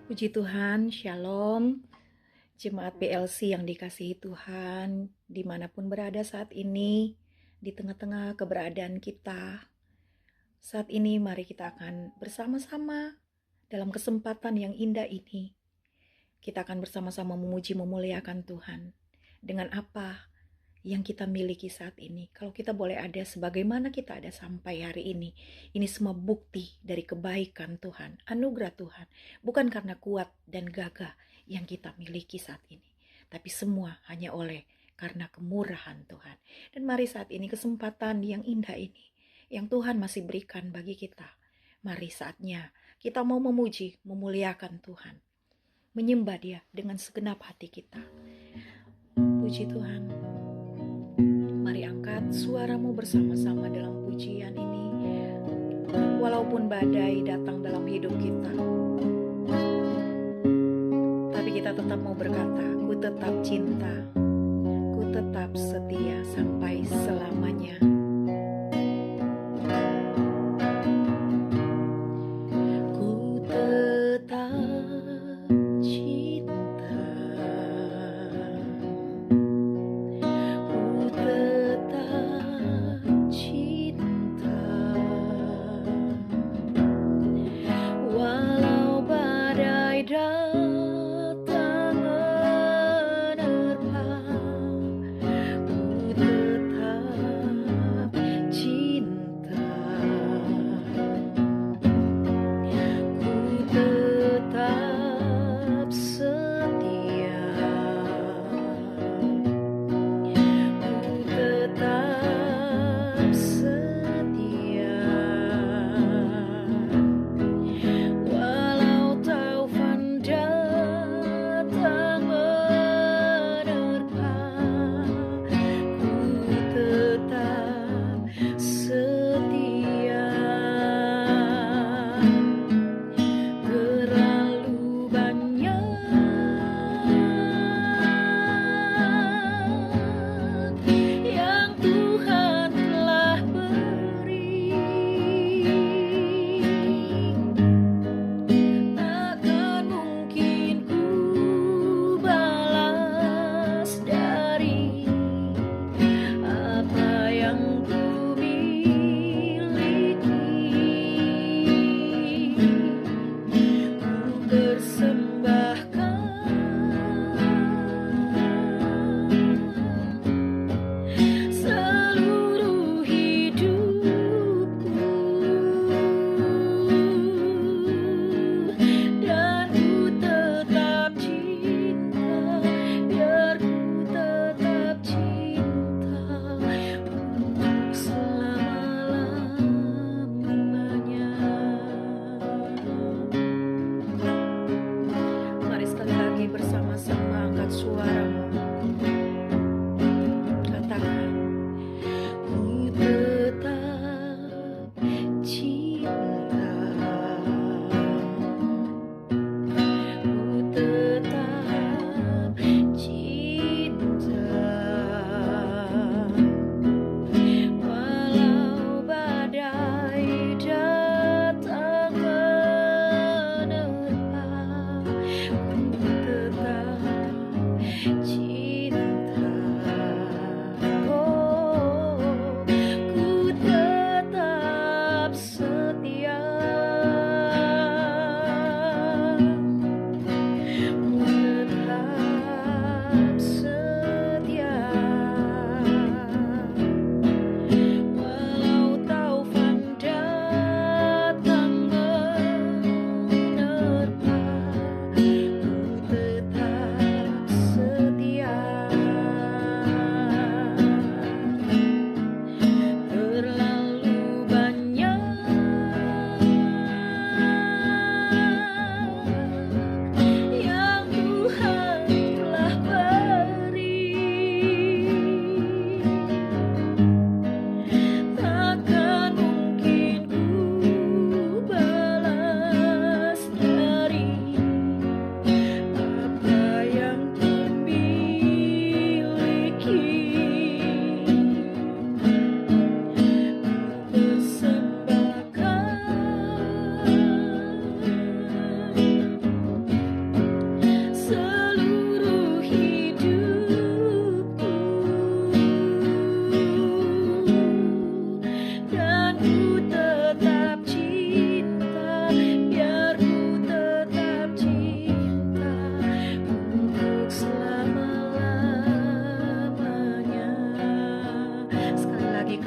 Puji Tuhan, Shalom, Jemaat PLC yang dikasihi Tuhan, dimanapun berada saat ini, di tengah-tengah keberadaan kita. Saat ini mari kita akan bersama-sama dalam kesempatan yang indah ini. Kita akan bersama-sama memuji memuliakan Tuhan dengan apa yang kita miliki saat ini. Kalau kita boleh ada sebagaimana kita ada sampai hari ini semua bukti dari kebaikan Tuhan, anugerah Tuhan, bukan karena kuat dan gagah yang kita miliki saat ini, tapi semua hanya oleh karena kemurahan Tuhan. Dan mari saat ini kesempatan yang indah ini, yang Tuhan masih berikan bagi kita, mari saatnya kita mau memuji, memuliakan Tuhan, menyembah Dia dengan segenap hati kita. Puji Tuhan. Mari angkat suaramu bersama-sama dalam pujian ini. Walaupun badai datang dalam hidup kita, tapi kita tetap mau berkata, ku tetap cinta, ku tetap setia sampai selamanya. Ku tetap cinta, ku tetap cinta, walau badai datang menerpa, ku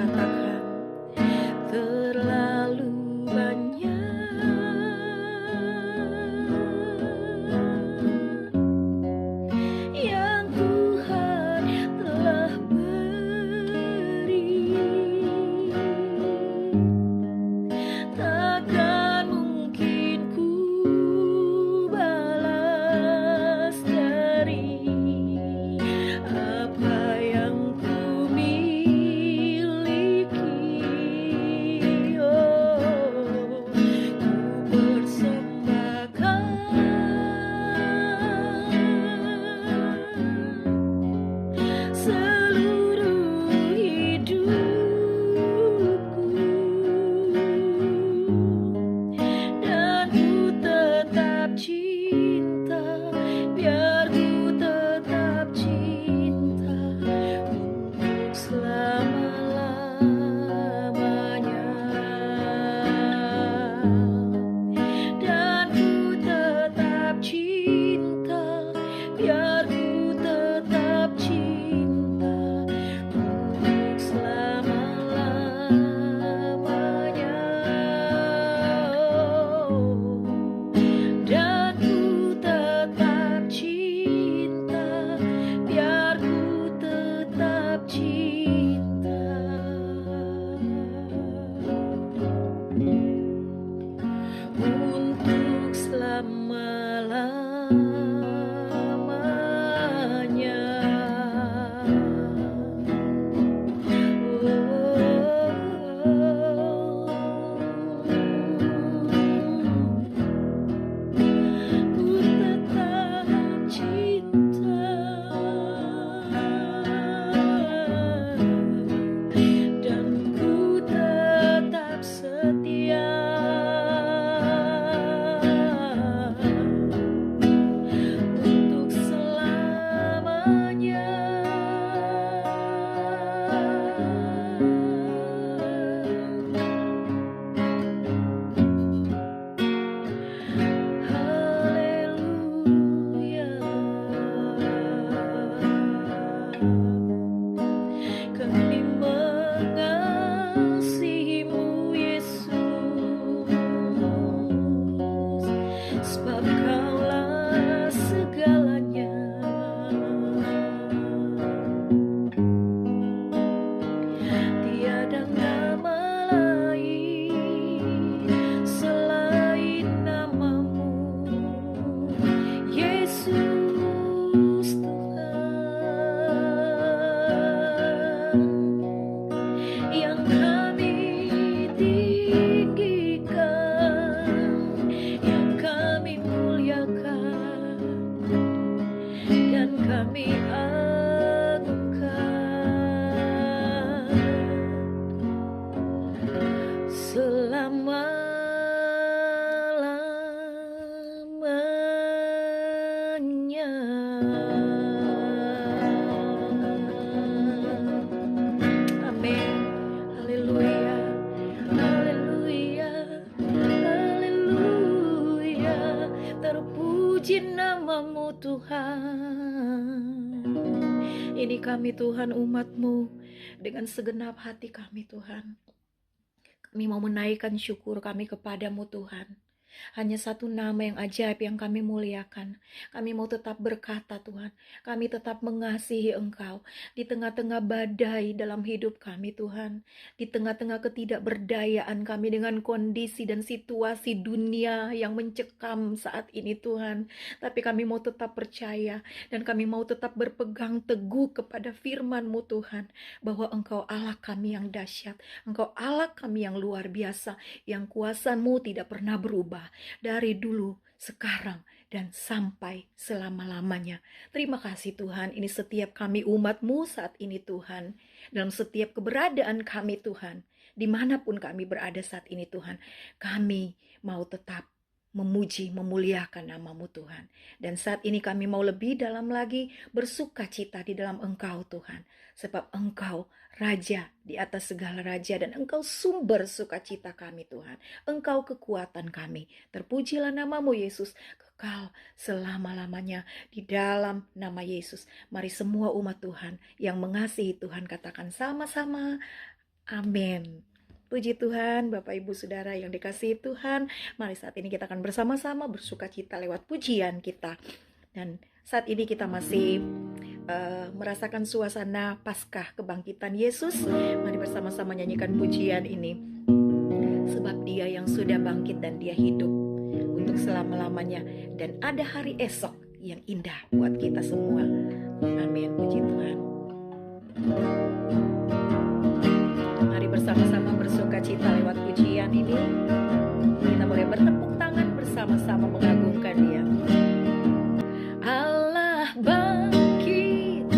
katakan terlalu banyak yang Tuhan telah beri, takkan mungkin ku balas dari apa yang ku miliki. Oh, ku persembahkan seluruh hidupku, dan ku tetap cinta, biar ku tetap cinta untuk selama-lamanya. Dan ku tetap cinta, biar ku tetap cinta untuk selama-lamanya. Dan ku tetap cinta, biar ku tetap cinta untuk selama-lamanya. Ku tetap cinta, dan ku tetap setia untuk selamanya. Haleluya. Kami mengasihimu Yesus, sebab Kaulah segalanya. Tiada nama lain selain namamu, Yesus Tuhan, yang kami tinggikan, yang kami muliakan, dan kami agungkan selama-lamanya. Amin. Haleluya. Haleluya. Haleluya. Terpuji namamu Tuhan. Ini kami Tuhan, umat-Mu, dengan segenap hati kami Tuhan. Kami mau menaikkan syukur kami kepadamu Tuhan. Hanya satu nama yang ajaib yang kami muliakan. Kami mau tetap berkata Tuhan, kami tetap mengasihi Engkau di tengah-tengah badai dalam hidup kami Tuhan, di tengah-tengah ketidakberdayaan kami dengan kondisi dan situasi dunia yang mencekam saat ini Tuhan. Tapi kami mau tetap percaya dan kami mau tetap berpegang teguh kepada firman-Mu Tuhan, bahwa Engkau Allah kami yang dahsyat, Engkau Allah kami yang luar biasa, yang kuasa-Mu tidak pernah berubah dari dulu, sekarang, dan sampai selama-lamanya. Terima kasih Tuhan, ini setiap kami umat-Mu saat ini Tuhan, dalam setiap keberadaan kami Tuhan, dimanapun kami berada saat ini Tuhan, kami mau tetap memuji, memuliakan nama-Mu Tuhan. Dan saat ini kami mau lebih dalam lagi bersuka cita di dalam Engkau Tuhan, sebab Engkau Raja di atas segala raja, dan Engkau sumber sukacita kami Tuhan. Engkau kekuatan kami. Terpujilah namamu Yesus, kekal selama-lamanya di dalam nama Yesus. Mari semua umat Tuhan yang mengasihi Tuhan katakan sama-sama, Amin. Puji Tuhan, Bapak Ibu Saudara yang dikasihi Tuhan. Mari saat ini kita akan bersama-sama bersuka cita lewat pujian kita. Dan saat ini kita masih merasakan suasana Paskah kebangkitan Yesus. Mari bersama-sama nyanyikan pujian ini. Sebab Dia yang sudah bangkit dan Dia hidup untuk selama-lamanya. Dan ada hari esok yang indah buat kita semua. Amin. Puji Tuhan. Mari bersama-sama bersuka cita lewat pujian ini. Kita boleh bertepuk tangan bersama-sama mengagungkan Dia. Allah bangkit,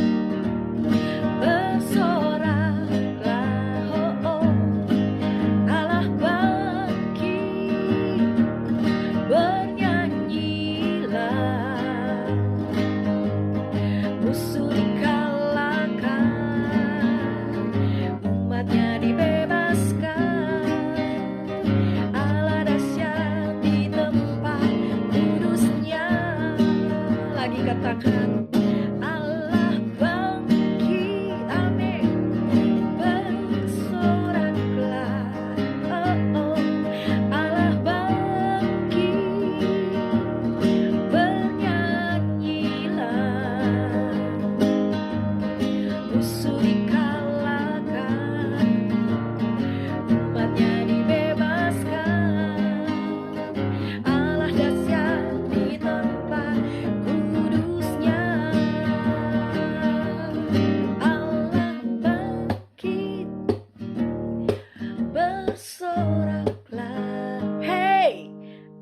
bersoraklah, oh, oh. Allah bangkit, bernyanyilah. Musuh dikalahkan, umatnya dibebaskan. Allah dahsyat di tempat kudusnya. Lagi katakan, Allah bangkit, amin, bersoraklah, oh, oh. Allah bangkit, bernyanyilah. Musuh dikalahkan, umatnya dibebaskan. Allah dahsyat di tempat kudusnya. Allah bangkit, bersoraklah. Hey,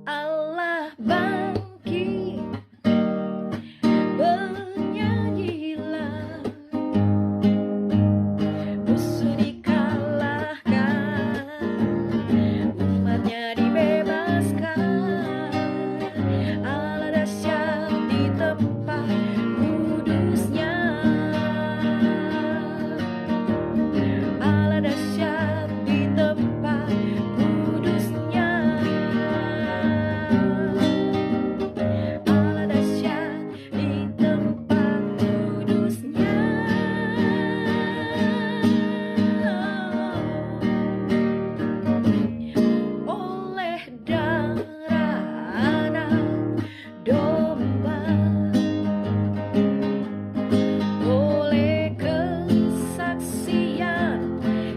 Allah bangkit, bernyanyilah. Musuh dikalahkan, umatnya dibebaskan. Allah dahsyat di tempat kudusnya. Allah dahsyat di tempat kudusnya. Allah dahsyat di tempat kudusnya. Oleh darah anak domba, oleh kesaksian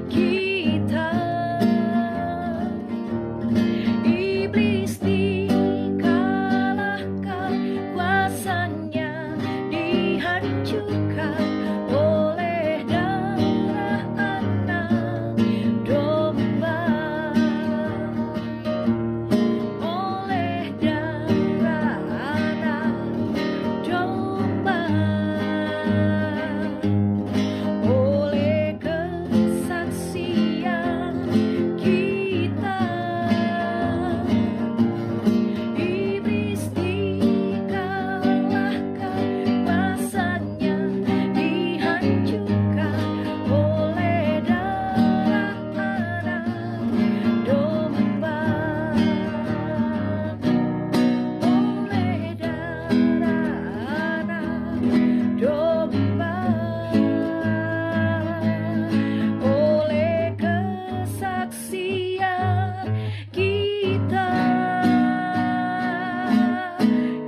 kita, iblis dikalahkan, kuasanya dihancurkan. Oleh darah anak domba, oleh darah anak domba, oleh kesaksian kita, iblis dikalahkan, kuasanya dihancurkan. Oleh darah anak domba, oleh darah anak domba, oleh kesaksian kita,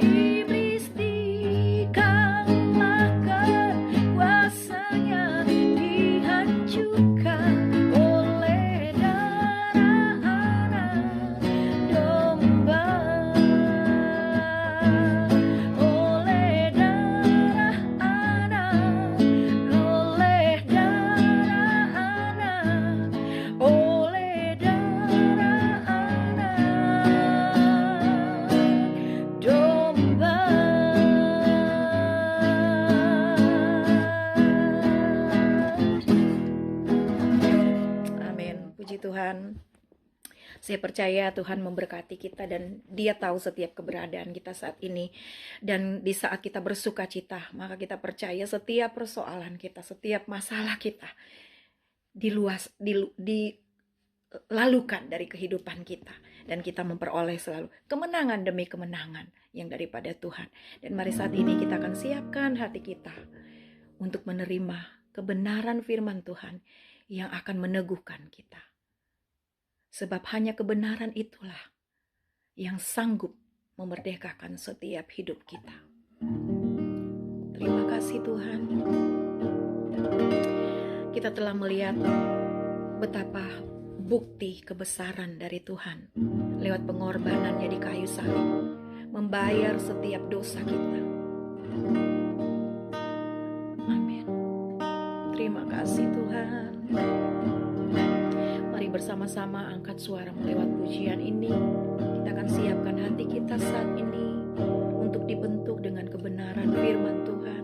iblis dikalahkan, kuasanya dihancurkan. Oleh darah anak domba, oleh darah anak, oleh darah anak, oleh darah anak domba. Amin. Puji Tuhan. Saya percaya Tuhan memberkati kita dan Dia tahu setiap keberadaan kita saat ini. Dan di saat kita bersuka cita, maka kita percaya setiap persoalan kita, setiap masalah kita dilalukan dari kehidupan kita. Dan kita memperoleh selalu kemenangan demi kemenangan yang daripada Tuhan. Dan mari saat ini kita akan siapkan hati kita untuk menerima kebenaran firman Tuhan yang akan meneguhkan kita. Sebab hanya kebenaran itulah yang sanggup memerdekakan setiap hidup kita. Terima kasih Tuhan. Kita telah melihat betapa bukti kebesaran dari Tuhan lewat pengorbanannya di kayu salib, membayar setiap dosa kita. Amin. Terima kasih Tuhan. Mari bersama-sama angkat suara melewat pujian ini. Kita akan siapkan hati kita saat ini untuk dibentuk dengan kebenaran firman Tuhan.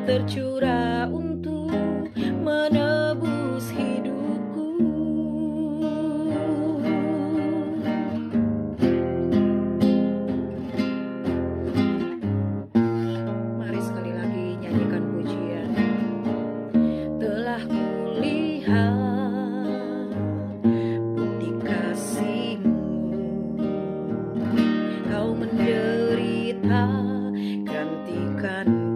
Tercurah untuk menebus hidupku. Mari sekali lagi nyanyikan pujian. Telah kulihat bukti kasih-Mu, Kau menderita gantikan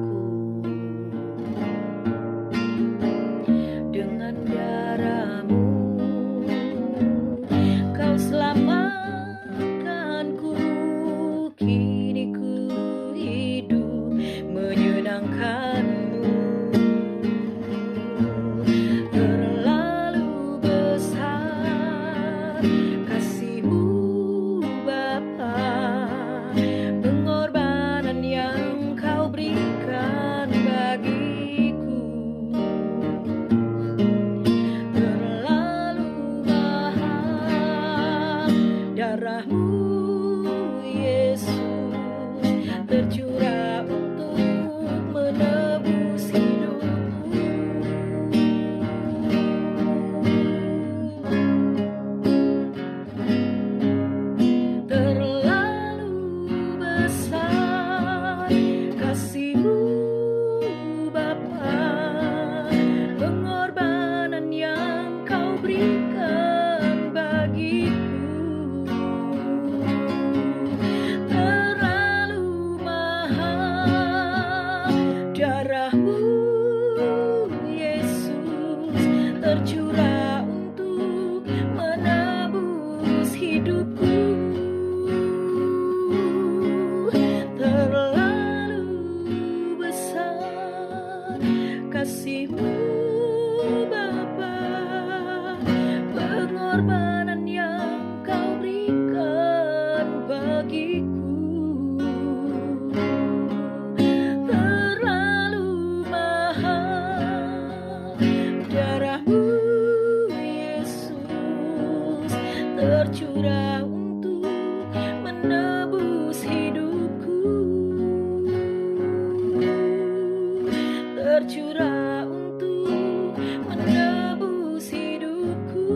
tercurah untuk menebus hidupku,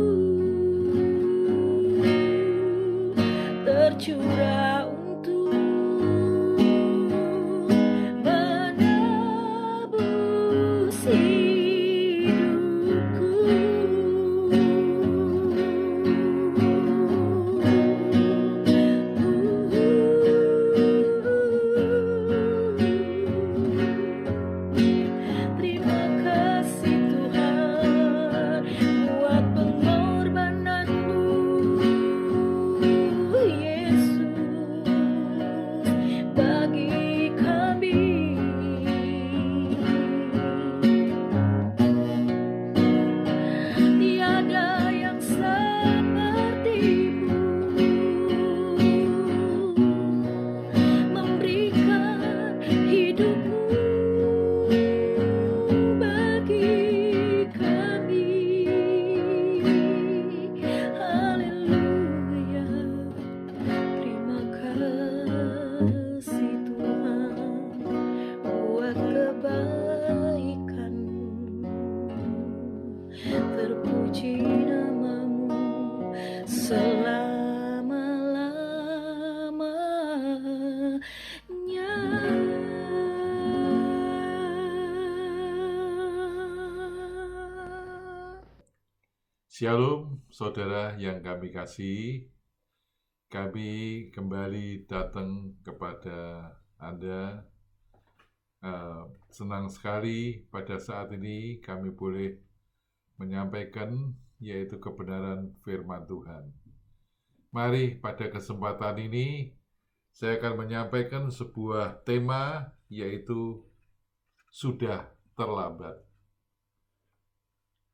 tercurah untuk menebus Terima kasih Tuhan buat pengorbanan-Mu, Yesus, bagi kami. Tiada yang seperti-Mu memberikan hidupmu bagi kami. Haleluya. Terima kasih Tuhan buat kebaikan-Mu. Terpuji nama-Mu selama-lamanya. Shalom, saudara yang kami kasihi. Kami kembali datang kepada Anda. Senang sekali pada saat ini kami boleh menyampaikan yaitu kebenaran firman Tuhan. Mari pada kesempatan ini saya akan menyampaikan sebuah tema yaitu sudah terlambat.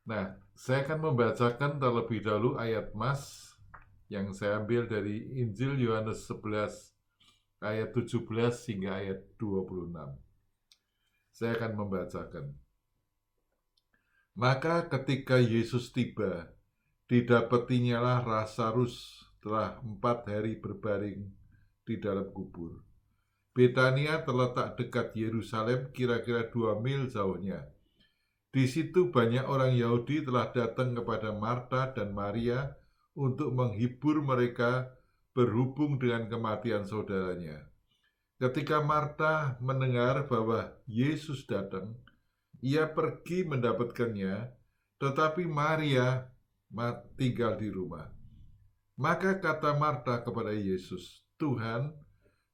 Nah, saya akan membacakan terlebih dahulu ayat mas yang saya ambil dari Injil Yohanes 11 ayat 17 hingga ayat 26. Saya akan membacakan. Maka ketika Yesus tiba, didapatinyalah Lazarus telah 4 hari berbaring di dalam kubur. Betania terletak dekat Yerusalem, kira-kira 2 mil jauhnya. Di situ banyak orang Yahudi telah datang kepada Marta dan Maria untuk menghibur mereka berhubung dengan kematian saudaranya. Ketika Marta mendengar bahwa Yesus datang, ia pergi mendapatkannya, tetapi Maria tinggal di rumah. Maka kata Marta kepada Yesus, "Tuhan,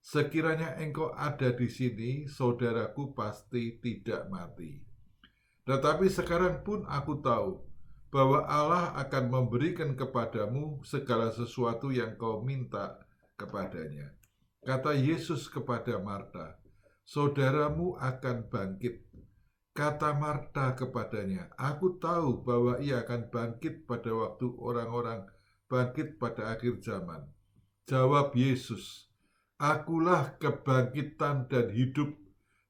sekiranya Engkau ada di sini, saudaraku pasti tidak mati. Tetapi sekarang pun aku tahu bahwa Allah akan memberikan kepadamu segala sesuatu yang kau minta kepadanya." Kata Yesus kepada Marta, "Saudaramu akan bangkit." Kata Marta kepadanya, "Aku tahu bahwa ia akan bangkit pada waktu orang-orang bangkit pada akhir zaman." Jawab Yesus, "Akulah kebangkitan dan hidup.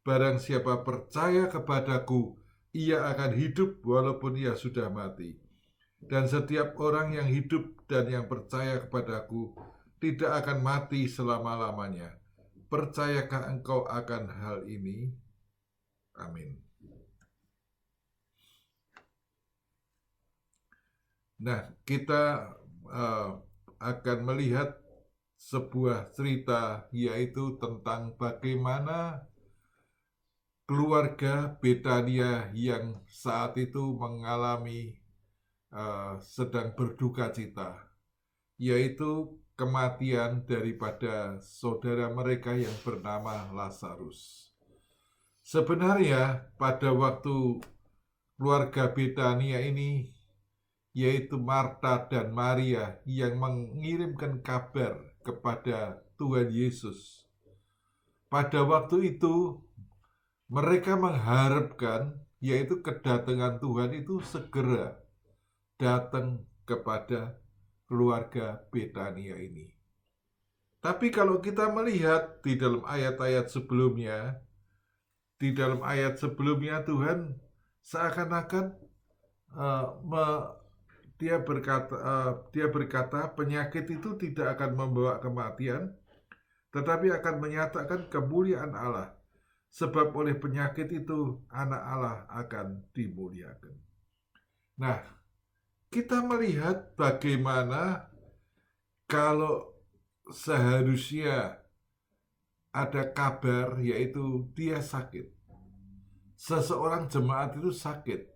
Barang siapa percaya kepadaku, ia akan hidup walaupun ia sudah mati. Dan setiap orang yang hidup dan yang percaya kepadaku tidak akan mati selama-lamanya. Percayakah engkau akan hal ini?" Amin. Nah, kita akan melihat sebuah cerita yaitu tentang bagaimana keluarga Betania yang saat itu mengalami sedang berduka cita, yaitu kematian daripada saudara mereka yang bernama Lazarus. Sebenarnya pada waktu keluarga Betania ini, yaitu Marta dan Maria yang mengirimkan kabar kepada Tuhan Yesus, pada waktu itu mereka mengharapkan yaitu kedatangan Tuhan itu segera datang kepada keluarga Betania ini. Tapi kalau kita melihat di dalam ayat-ayat sebelumnya, Tuhan seakan-akan dia berkata penyakit itu tidak akan membawa kematian, tetapi akan menyatakan kemuliaan Allah. sebab oleh penyakit itu anak Allah akan dimuliakan. Nah, kita melihat bagaimana kalau seharusnya ada kabar yaitu dia sakit. Seseorang jemaat itu sakit.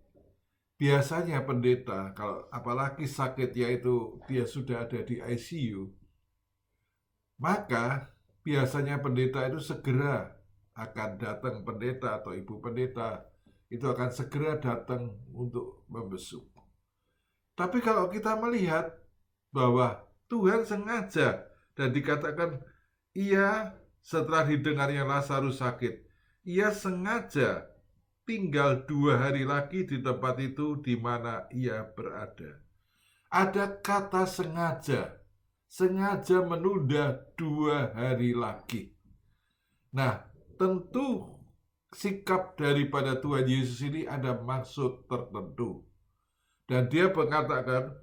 Biasanya pendeta, kalau apalagi sakit yaitu dia sudah ada di ICU, maka biasanya pendeta itu segera akan datang, pendeta atau ibu pendeta itu akan segera datang untuk membesuk. Tapi kalau kita melihat bahwa Tuhan sengaja, dan dikatakan ia setelah didengarnya Lazarus sakit, ia sengaja tinggal 2 hari lagi di tempat itu di mana ia berada. Ada kata sengaja menunda 2 hari lagi. Nah, tentu sikap daripada Tuhan Yesus ini ada maksud tertentu. Dan dia mengatakan,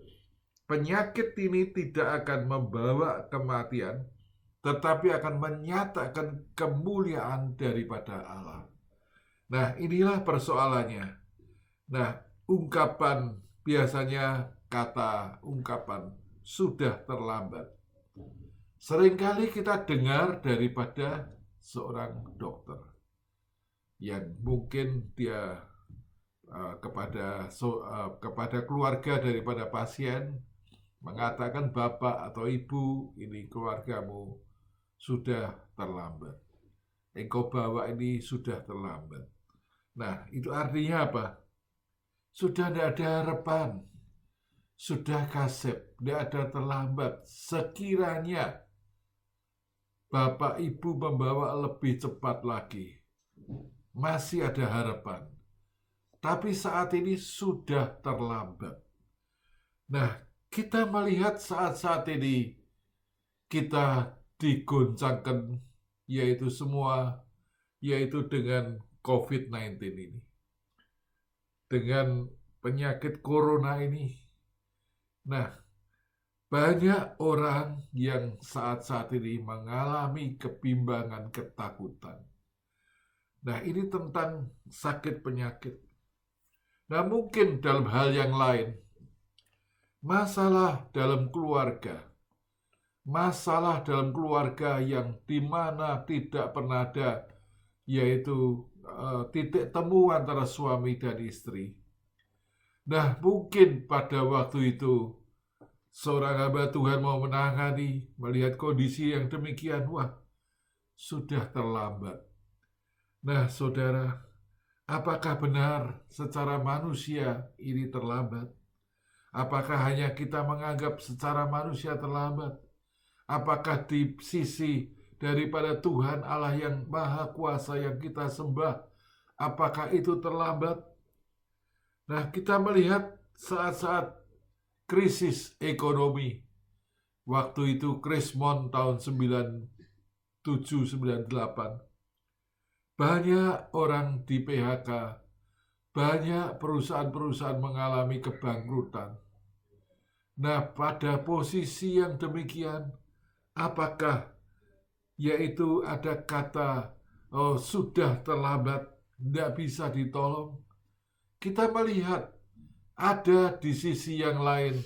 penyakit ini tidak akan membawa kematian, tetapi akan menyatakan kemuliaan daripada Allah. Nah, inilah persoalannya. Nah, biasanya kata ungkapan sudah terlambat. Seringkali kita dengar daripada seorang dokter yang mungkin dia kepada keluarga daripada pasien mengatakan, bapak atau ibu, ini keluargamu sudah terlambat. Engkau bawa ini sudah terlambat. Nah, itu artinya apa? Sudah tidak ada harapan. Sudah kasep, tidak ada terlambat. Sekiranya bapak ibu membawa lebih cepat lagi, masih ada harapan. Tapi saat ini sudah terlambat. Nah, kita melihat saat-saat ini kita digoncangkan yaitu dengan COVID-19 ini. Dengan penyakit corona ini. Nah, banyak orang yang saat-saat ini mengalami kebimbangan, ketakutan. Nah, ini tentang sakit penyakit. Nah, mungkin dalam hal yang lain, masalah dalam keluarga yang dimana tidak pernah ada, yaitu titik temu antara suami dan istri. Nah, mungkin pada waktu itu seorang hamba Tuhan mau menangani, melihat kondisi yang demikian, wah, sudah terlambat. Nah, saudara, apakah benar secara manusia ini terlambat? Apakah hanya kita menganggap secara manusia terlambat? Apakah di sisi daripada Tuhan Allah yang Maha Kuasa yang kita sembah, apakah itu terlambat? Nah, kita melihat saat-saat krisis ekonomi, waktu itu Krismon tahun 97-98, banyak orang di PHK, banyak perusahaan-perusahaan mengalami kebangkrutan. Nah, pada posisi yang demikian, apakah yaitu ada kata sudah terlambat, tidak bisa ditolong? Kita melihat ada di sisi yang lain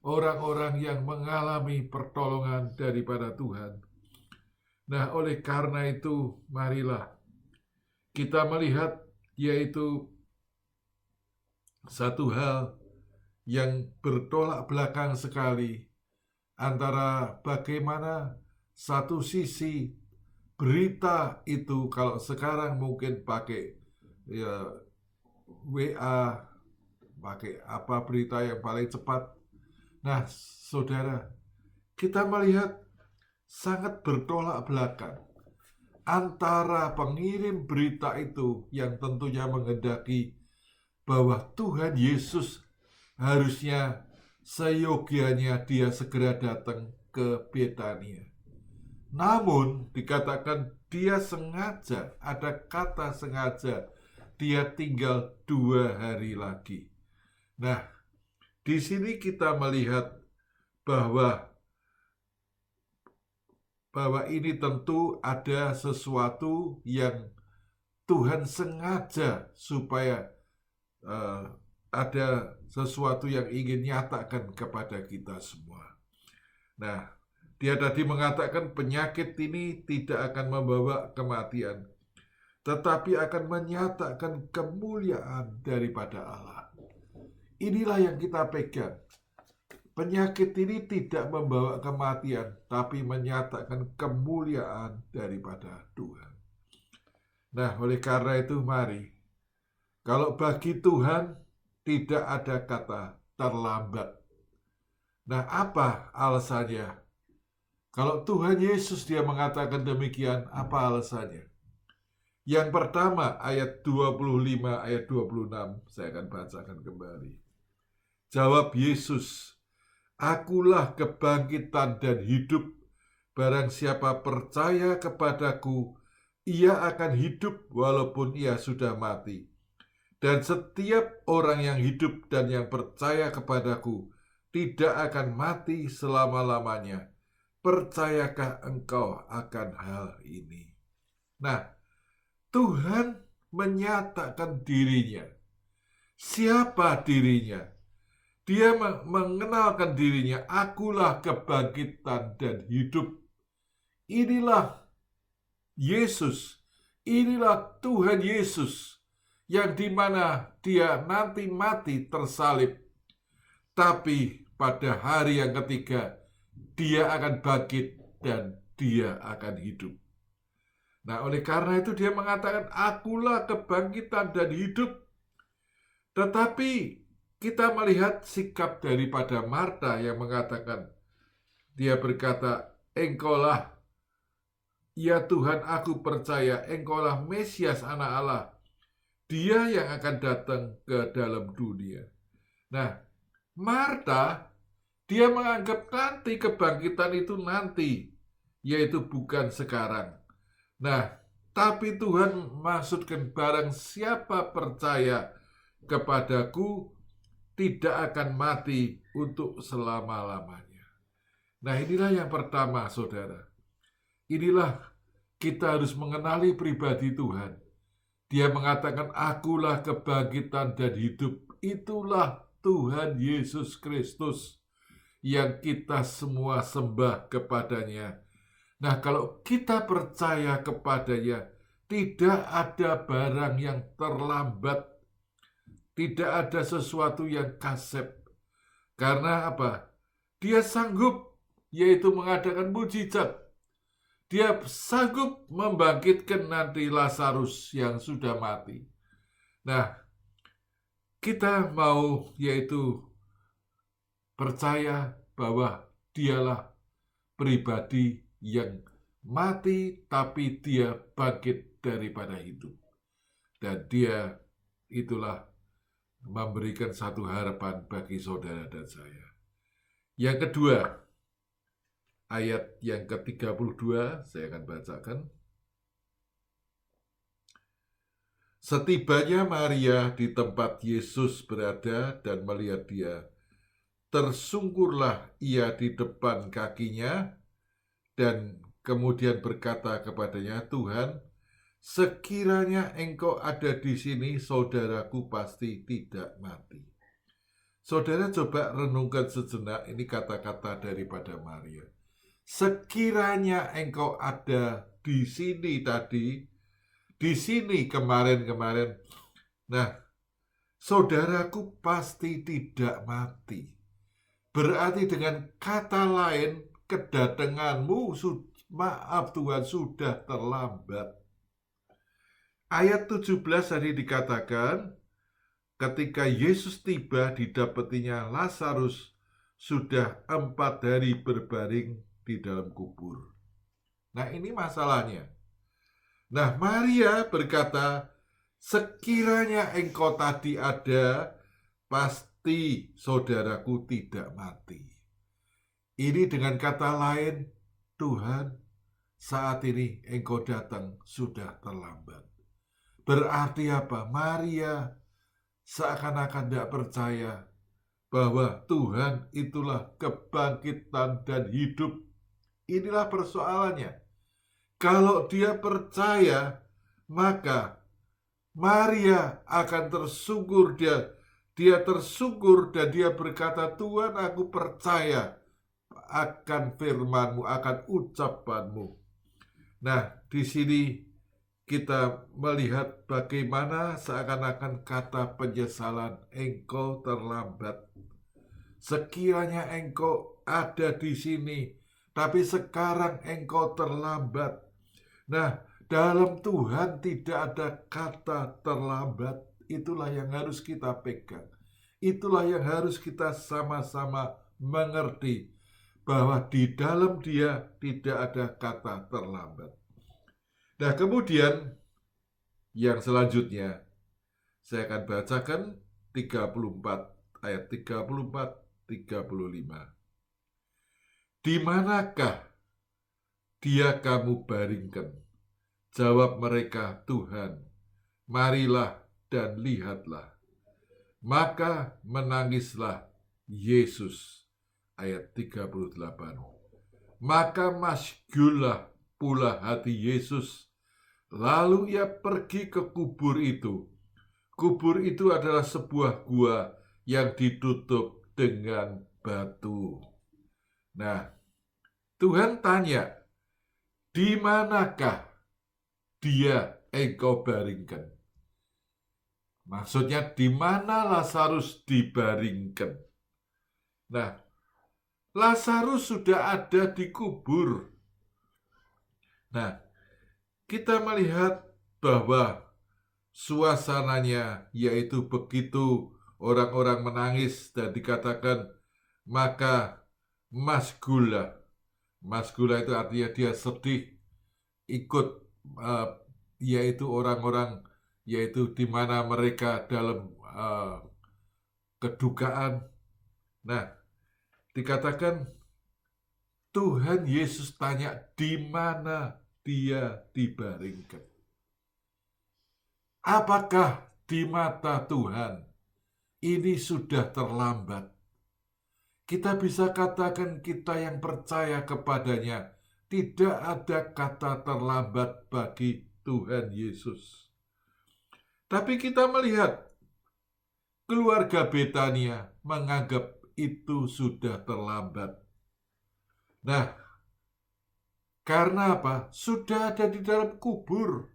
orang-orang yang mengalami pertolongan daripada Tuhan. Nah, oleh karena itu, marilah kita melihat yaitu satu hal yang bertolak belakang sekali antara bagaimana satu sisi berita itu, kalau sekarang mungkin pakai WA, pakai apa berita yang paling cepat. Nah, saudara, kita melihat sangat bertolak belakang antara pengirim berita itu yang tentunya menghendaki bahwa Tuhan Yesus harusnya seyogianya dia segera datang ke Betania. Namun dikatakan dia sengaja, ada kata sengaja, dia tinggal 2 hari lagi. Nah, di sini kita melihat bahwa ini tentu ada sesuatu yang Tuhan sengaja supaya ada sesuatu yang ingin nyatakan kepada kita semua. Nah, dia tadi mengatakan penyakit ini tidak akan membawa kematian, tetapi akan menyatakan kemuliaan daripada Allah. Inilah yang kita pegang. Penyakit ini tidak membawa kematian, tapi menyatakan kemuliaan daripada Tuhan. Nah, oleh karena itu mari, kalau bagi Tuhan tidak ada kata terlambat. Nah, apa alasannya? Kalau Tuhan Yesus dia mengatakan demikian, apa alasannya? Yang pertama, ayat 25, ayat 26, saya akan bacakan kembali. Jawab Yesus, "Akulah kebangkitan dan hidup. Barang siapa percaya kepadaku, ia akan hidup walaupun ia sudah mati. Dan setiap orang yang hidup dan yang percaya kepadaku tidak akan mati selama-lamanya. Percayakah engkau akan hal ini?" Nah, Tuhan menyatakan dirinya. Siapa dirinya? Dia mengenalkan dirinya, "Akulah kebangkitan dan hidup." Inilah Yesus, inilah Tuhan Yesus, yang dimana dia nanti mati tersalib. Tapi pada hari yang ketiga, dia akan bangkit dan dia akan hidup. Nah, oleh karena itu dia mengatakan, "Akulah kebangkitan dan hidup." Tetapi kita melihat sikap daripada Marta yang mengatakan, dia berkata, "Engkaulah, ya Tuhan, aku percaya, Engkaulah Mesias anak Allah, dia yang akan datang ke dalam dunia." Nah, Marta, dia menganggap nanti kebangkitan itu nanti, yaitu bukan sekarang. Nah, tapi Tuhan maksudkan barang siapa percaya kepadaku, tidak akan mati untuk selama-lamanya. Nah, inilah yang pertama, saudara. Inilah kita harus mengenali pribadi Tuhan. Dia mengatakan, "Akulah kebangkitan dan hidup." Itulah Tuhan Yesus Kristus yang kita semua sembah kepadanya. Nah, kalau kita percaya kepadanya, tidak ada barang yang terlambat. Tidak ada sesuatu yang kasep. Karena apa? Dia sanggup, yaitu mengadakan mujizat. Dia sanggup membangkitkan nanti Lazarus yang sudah mati. Nah, kita mau yaitu percaya bahwa dialah pribadi yang mati, tapi dia bangkit daripada hidup. Dan dia itulah memberikan satu harapan bagi saudara dan saya. Yang kedua, ayat yang ke-32, saya akan bacakan. Setibanya Maria di tempat Yesus berada dan melihat dia, tersungkurlah ia di depan kakinya dan kemudian berkata kepadanya, "Tuhan, sekiranya engkau ada di sini, saudaraku pasti tidak mati." Saudara coba renungkan sejenak, ini kata-kata daripada Maria. Sekiranya engkau ada di sini tadi, di sini kemarin-kemarin. Nah, saudaraku pasti tidak mati. Berarti dengan kata lain, kedatanganmu, maaf Tuhan, sudah terlambat. Ayat 17 tadi dikatakan, ketika Yesus tiba, didapatinya Lazarus sudah 4 hari berbaring di dalam kubur. Nah, ini masalahnya. Nah, Maria berkata, sekiranya engkau tadi ada, pasti saudaraku tidak mati. Ini dengan kata lain, Tuhan, saat ini engkau datang sudah terlambat. Berarti apa? Maria seakan-akan tidak percaya bahwa Tuhan itulah kebangkitan dan hidup. Inilah persoalannya. Kalau dia percaya, maka Maria akan tersungkur, dia tersungkur dan dia berkata, Tuhan, aku percaya akan firman-Mu, akan ucapan-Mu. Nah, di sini kita melihat bagaimana seakan-akan kata penyesalan, engkau terlambat. Sekiranya engkau ada di sini, tapi sekarang engkau terlambat. Nah, dalam Tuhan tidak ada kata terlambat. Itulah yang harus kita pegang. Itulah yang harus kita sama-sama mengerti, bahwa di dalam Dia tidak ada kata terlambat. Nah, kemudian yang selanjutnya saya akan bacakan 34 ayat 34-35. Di manakah dia kamu baringkan? Jawab mereka, Tuhan, marilah dan lihatlah. Maka menangislah Yesus. Ayat 38. Maka masygullah pula hati Yesus. Lalu ia pergi ke kubur itu. Kubur itu adalah sebuah gua yang ditutup dengan batu. Nah, Tuhan tanya, di manakah dia engkau baringkan? Maksudnya, di mana Lazarus dibaringkan? Nah, Lazarus sudah ada di kubur. Nah, kita melihat bahwa suasananya yaitu begitu orang-orang menangis dan dikatakan, maka masgula. Masgula itu artinya dia sedih, ikut yaitu orang-orang, yaitu di mana mereka dalam kedukaan. Nah, dikatakan Tuhan Yesus tanya, di mana dia dibaringkan? Apakah di mata Tuhan ini sudah terlambat? Kita bisa katakan kita yang percaya kepadanya, tidak ada kata terlambat bagi Tuhan Yesus. Tapi kita melihat keluarga Betania menganggap itu sudah terlambat. Nah, karena apa? Sudah ada di dalam kubur.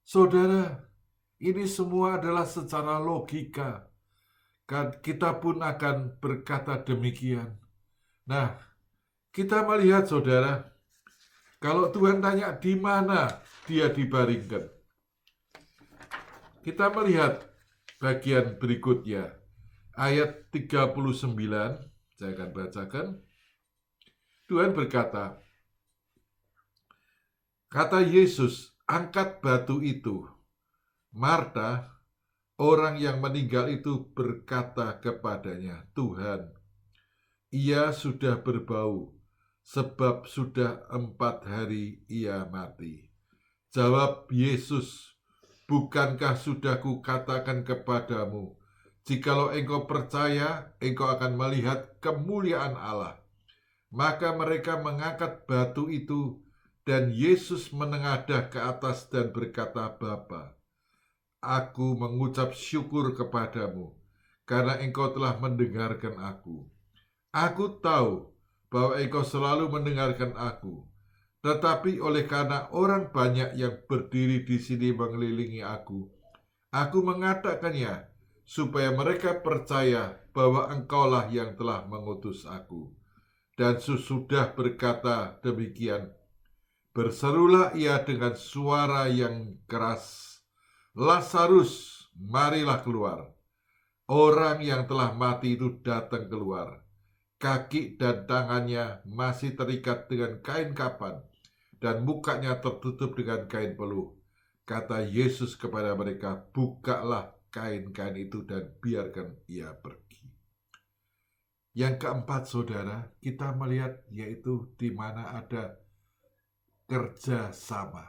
Saudara, ini semua adalah secara logika. Kita pun akan berkata demikian. Nah, kita melihat, saudara, kalau Tuhan tanya di mana dia dibaringkan, kita melihat bagian berikutnya, ayat 39, saya akan bacakan. Tuhan berkata, kata Yesus, angkat batu itu. Marta, orang yang meninggal itu, berkata kepadanya, Tuhan, ia sudah berbau, sebab sudah 4 hari ia mati. Jawab Yesus, bukankah sudah kukatakan kepadamu, jikalau engkau percaya, engkau akan melihat kemuliaan Allah. Maka mereka mengangkat batu itu, dan Yesus menengadah ke atas dan berkata, Bapa, aku mengucap syukur kepadamu, karena engkau telah mendengarkan aku. Aku tahu bahwa engkau selalu mendengarkan aku, tetapi oleh karena orang banyak yang berdiri di sini mengelilingi aku mengatakannya, supaya mereka percaya bahwa engkaulah yang telah mengutus aku. Dan sesudah berkata demikian, berserulah ia dengan suara yang keras, Lazarus, marilah keluar. Orang yang telah mati itu datang keluar. Kaki dan tangannya masih terikat dengan kain kapan, dan mukanya tertutup dengan kain peluh. Kata Yesus kepada mereka, bukalah kain-kain itu dan biarkan ia pergi. Yang keempat, saudara, kita melihat yaitu di mana ada kerjasama.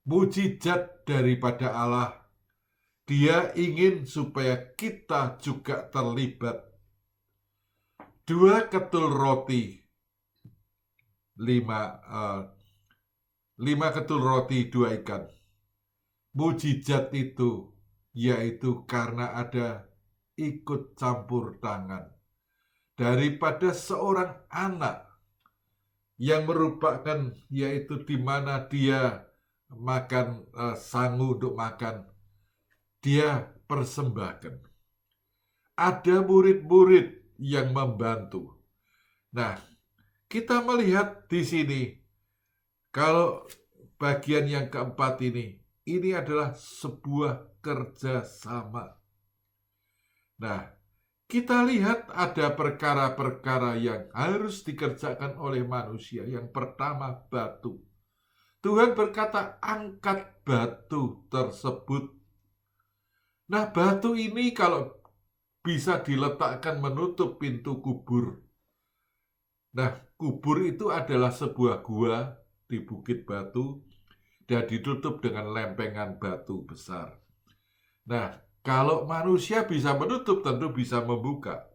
Mujizat daripada Allah. Dia ingin supaya kita juga terlibat. 2 ketul roti, 5 ketul roti, 2 ikan. mujizat itu, yaitu karena ada ikut campur tangan daripada seorang anak yang merupakan, yaitu di mana dia makan, sangu untuk makan, dia persembahkan. Ada murid-murid yang membantu. Nah, kita melihat di sini, kalau bagian yang keempat ini adalah sebuah kerjasama. Nah, kita lihat ada perkara-perkara yang harus dikerjakan oleh manusia. Yang pertama, batu. Tuhan berkata, angkat batu tersebut. Nah, batu ini kalau bisa diletakkan menutup pintu kubur. Nah, kubur itu adalah sebuah gua di Bukit Batu dan ditutup dengan lempengan batu besar. Nah, kalau manusia bisa menutup, tentu bisa membuka.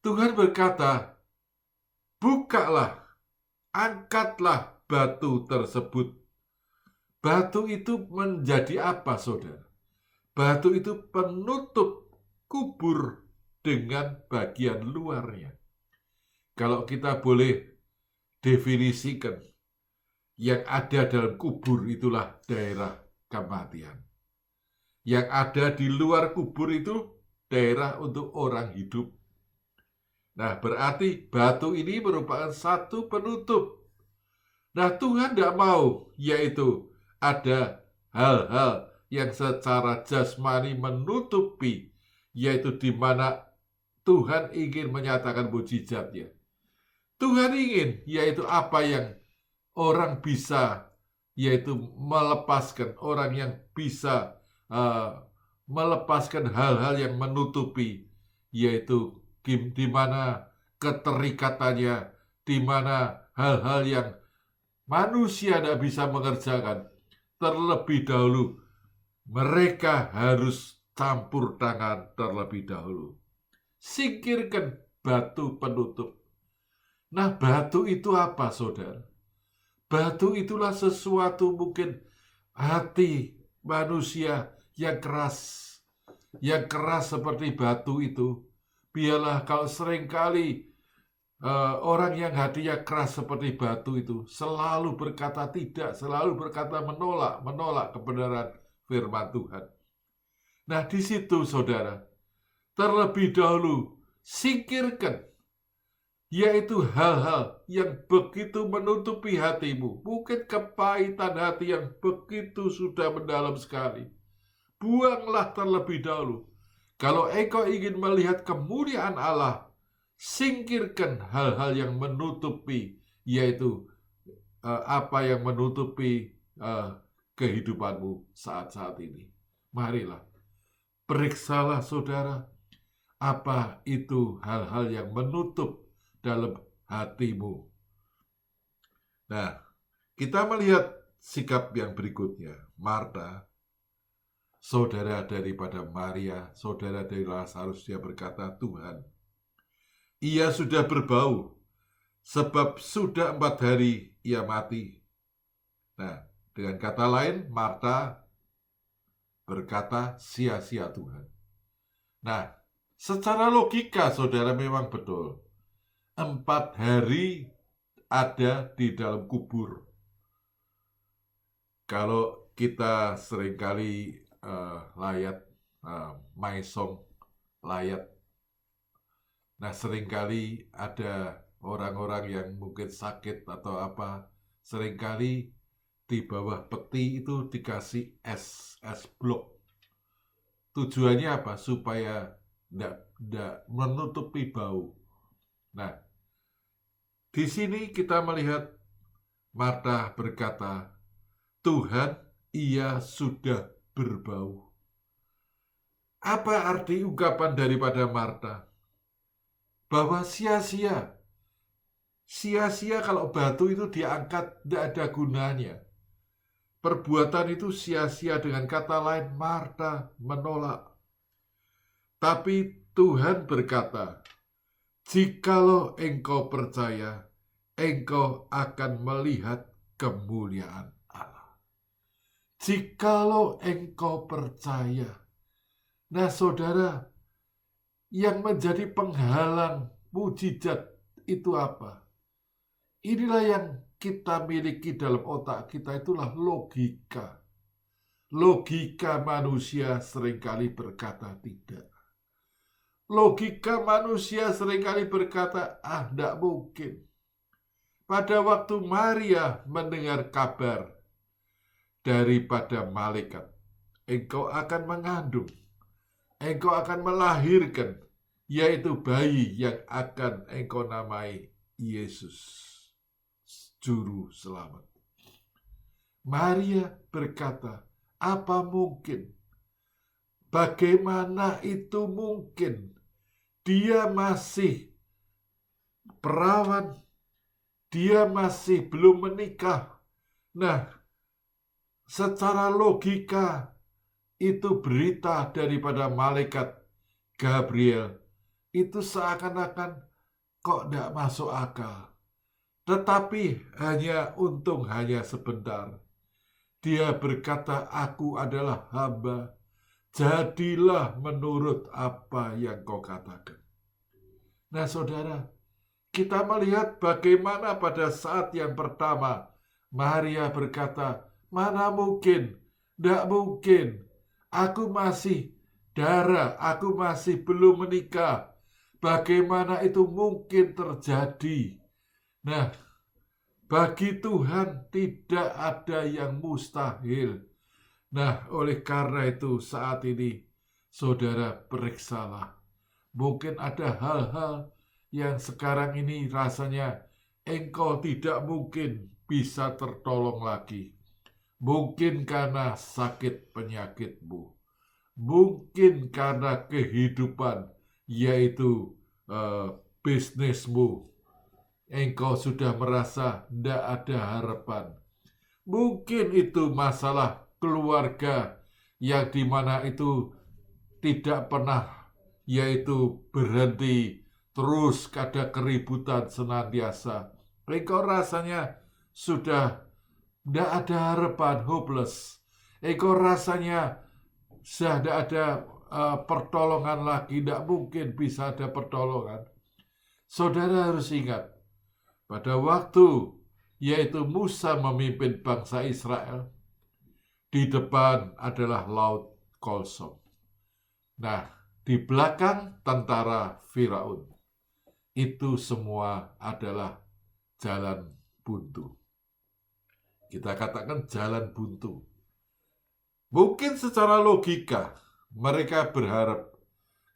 Tuhan berkata, bukalah, angkatlah batu tersebut. Batu itu menjadi apa, saudara? Batu itu penutup kubur dengan bagian luarnya. Kalau kita boleh definisikan, yang ada dalam kubur itulah daerah kematian. Yang ada di luar kubur itu daerah untuk orang hidup. Nah, berarti batu ini merupakan satu penutup. Nah, Tuhan tidak mau, yaitu ada hal-hal yang secara jasmani menutupi, yaitu di mana Tuhan ingin menyatakan mujizatnya. Tuhan ingin, yaitu apa yang orang bisa, yaitu melepaskan, orang yang bisa melepaskan hal-hal yang menutupi, yaitu di mana keterikatannya, di mana hal-hal yang manusia tidak bisa mengerjakan. Terlebih dahulu, mereka harus campur tangan terlebih dahulu. Singkirkan batu penutup. Nah, batu itu apa, saudara? Batu itulah sesuatu, mungkin hati manusia yang keras seperti batu itu. Biarlah kalau seringkali orang yang hatinya keras seperti batu itu selalu berkata tidak, selalu berkata menolak kebenaran firman Tuhan. Nah, di situ, saudara, terlebih dahulu singkirkan, yaitu hal-hal yang begitu menutupi hatimu. Mungkin kepahitan hati yang begitu sudah mendalam sekali. Buanglah terlebih dahulu. Kalau engkau ingin melihat kemuliaan Allah, singkirkan hal-hal yang menutupi, yaitu apa yang menutupi kehidupanmu saat-saat ini. Marilah, periksalah, saudara, apa itu hal-hal yang menutup dalam hatimu. Nah, kita melihat sikap yang berikutnya. Marta, saudara daripada Maria, saudara dari Lazarus, dia berkata, Tuhan, ia sudah berbau, sebab sudah 4 hari ia mati. Nah, dengan kata lain, Marta berkata, sia-sia Tuhan. Nah, secara logika, saudara, memang betul. 4 hari ada di dalam kubur. Kalau kita seringkali layat, maisong, layat. Nah, seringkali ada orang-orang yang mungkin sakit atau apa, seringkali di bawah peti itu dikasih es blok. Tujuannya apa? Supaya tidak menutupi bau. Nah, di sini kita melihat Marta berkata, Tuhan, ia sudah berbau. Apa arti ungkapan daripada Marta? Bahwa sia-sia. Sia-sia kalau batu itu diangkat, tidak ada gunanya. Perbuatan itu sia-sia, dengan kata lain, Marta menolak. Tapi Tuhan berkata, jikalau engkau percaya, engkau akan melihat kemuliaan Allah. Jikalau engkau percaya. Nah, saudara, yang menjadi penghalang mujizat itu apa? Inilah yang kita miliki dalam otak kita, itulah logika. Logika manusia seringkali berkata tidak. Logika manusia seringkali berkata, tidak mungkin. Pada waktu Maria mendengar kabar daripada malaikat, engkau akan mengandung, engkau akan melahirkan, yaitu bayi yang akan engkau namai Yesus, Juru Selamat. Maria berkata, apa mungkin? Bagaimana itu mungkin? Dia masih perawan, dia masih belum menikah. Nah, secara logika itu berita daripada malaikat Gabriel itu seakan-akan kok tidak masuk akal. Tetapi hanya sebentar. Dia berkata, aku adalah hamba. Jadilah menurut apa yang kau katakan. Nah, saudara, kita melihat bagaimana pada saat yang pertama Maria berkata, mana mungkin, tidak mungkin, aku masih dara, aku masih belum menikah. Bagaimana itu mungkin terjadi? Nah, bagi Tuhan tidak ada yang mustahil. Nah, oleh karena itu saat ini, saudara periksalah. Mungkin ada hal-hal yang sekarang ini rasanya engkau tidak mungkin bisa tertolong lagi. Mungkin karena sakit penyakitmu. Mungkin karena kehidupan, yaitu bisnismu. Engkau sudah merasa tidak ada harapan. Mungkin itu masalah keluarga yang dimana itu tidak pernah, yaitu berhenti, terus ada keributan senantiasa. Engkau rasanya sudah tidak ada harapan, hopeless. Engkau rasanya sudah tidak ada pertolongan lagi, tidak mungkin bisa ada pertolongan. Saudara harus ingat, pada waktu yaitu Musa memimpin bangsa Israel, di depan adalah Laut Kolsom. Nah, di belakang tentara Firaun. Itu semua adalah jalan buntu. Kita katakan jalan buntu. Mungkin secara logika mereka berharap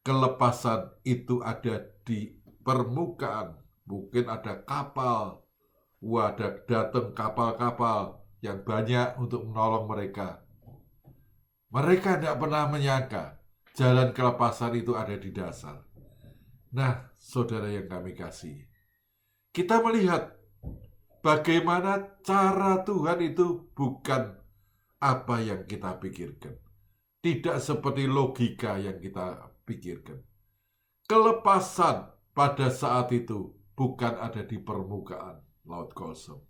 kelepasan itu ada di permukaan. Mungkin ada kapal. Ada datang kapal-kapal yang banyak untuk menolong mereka. Mereka tidak pernah menyangka jalan kelepasan itu ada di dasar. Nah, saudara yang kami kasih, kita melihat bagaimana cara Tuhan itu bukan apa yang kita pikirkan. Tidak seperti logika yang kita pikirkan. Kelepasan pada saat itu bukan ada di permukaan Laut Kolsom.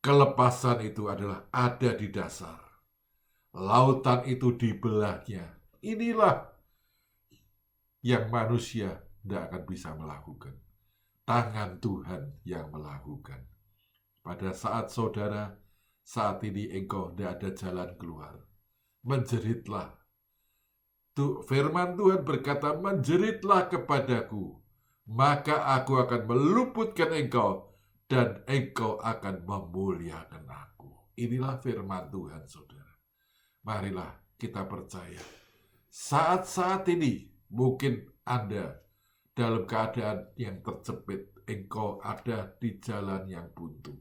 Kelepasan itu adalah ada di dasar. Lautan itu dibelahnya. Inilah yang manusia tidak akan bisa melakukan. Tangan Tuhan yang melakukan. Pada saat saudara, saat ini engkau tidak ada jalan keluar. Menjeritlah. Firman Tuhan berkata, menjeritlah kepadaku, maka aku akan meluputkan engkau, dan engkau akan memuliakan aku. Inilah firman Tuhan, saudara. Marilah kita percaya. Saat-saat ini mungkin Anda dalam keadaan yang terjepit. Engkau ada di jalan yang buntu.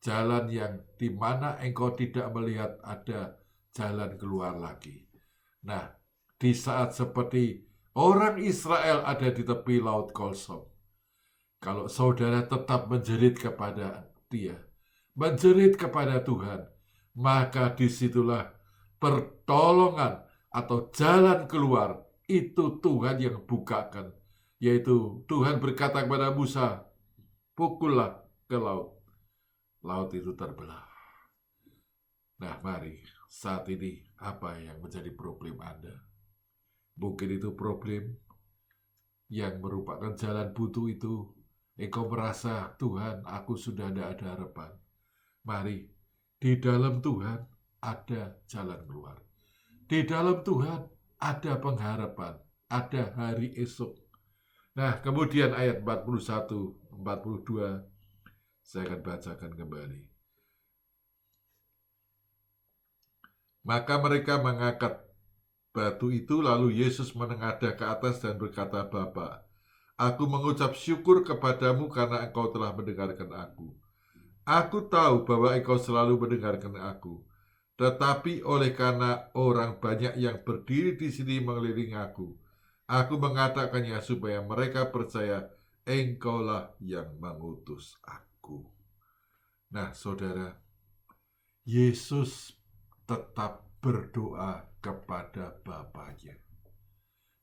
Jalan yang dimana engkau tidak melihat ada jalan keluar lagi. Nah, di saat seperti orang Israel ada di tepi Laut Kolsom, kalau saudara tetap menjerit kepada Dia, menjerit kepada Tuhan, maka disitulah pertolongan atau jalan keluar itu Tuhan yang bukakan. Yaitu Tuhan berkata kepada Musa, pukullah ke laut. Laut itu terbelah. Nah, mari saat ini apa yang menjadi problem Anda. Mungkin itu problem yang merupakan jalan buntu itu. Engkau merasa, Tuhan, aku sudah tidak ada harapan. Mari, di dalam Tuhan ada jalan keluar. Di dalam Tuhan ada pengharapan, ada hari esok. Nah, kemudian ayat 41, 42, saya akan bacakan kembali. Maka mereka mengangkat batu itu, lalu Yesus menengadah ke atas dan berkata, Bapa, aku mengucap syukur kepadamu karena engkau telah mendengarkan aku. Aku tahu bahwa engkau selalu mendengarkan aku. Tetapi oleh karena orang banyak yang berdiri di sini mengelilingi aku mengatakannya supaya mereka percaya engkaulah yang mengutus aku. Nah, saudara, Yesus tetap berdoa kepada Bapaknya.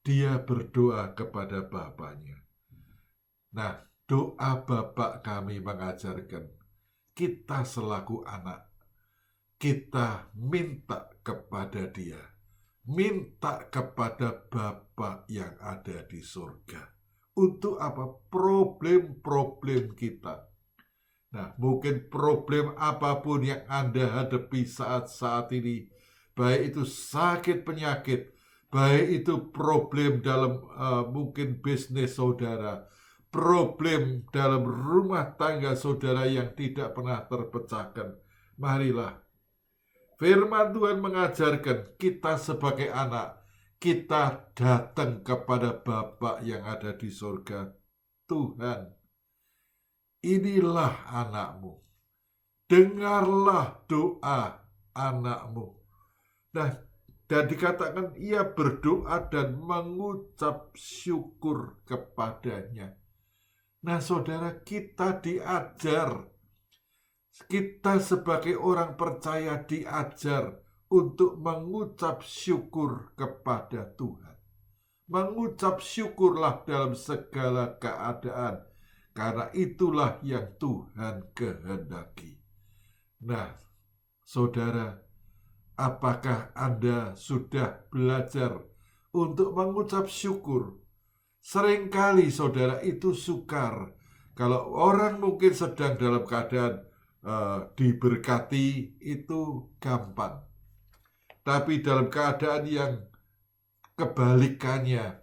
Dia berdoa kepada Bapaknya. Nah, doa Bapa kami mengajarkan kita selaku anak, kita minta kepada Dia, minta kepada Bapa yang ada di surga. Untuk apa? Problem-problem kita. Nah, mungkin problem apapun yang Anda hadapi saat-saat ini, baik itu sakit penyakit, baik itu problem dalam mungkin bisnis saudara, problem dalam rumah tangga saudara yang tidak pernah terpecahkan. Marilah, firman Tuhan mengajarkan kita sebagai anak, kita datang kepada Bapa yang ada di surga. Tuhan, inilah anakmu. Dengarlah doa anakmu. Nah, dan dikatakan ia berdoa dan mengucap syukur kepadanya. Nah, saudara, kita diajar. Kita sebagai orang percaya diajar untuk mengucap syukur kepada Tuhan. Mengucap syukurlah dalam segala keadaan, karena itulah yang Tuhan kehendaki. Nah, saudara, apakah Anda sudah belajar untuk mengucap syukur? Seringkali saudara itu sukar. Kalau orang mungkin sedang dalam keadaan diberkati itu gampang. Tapi dalam keadaan yang kebalikannya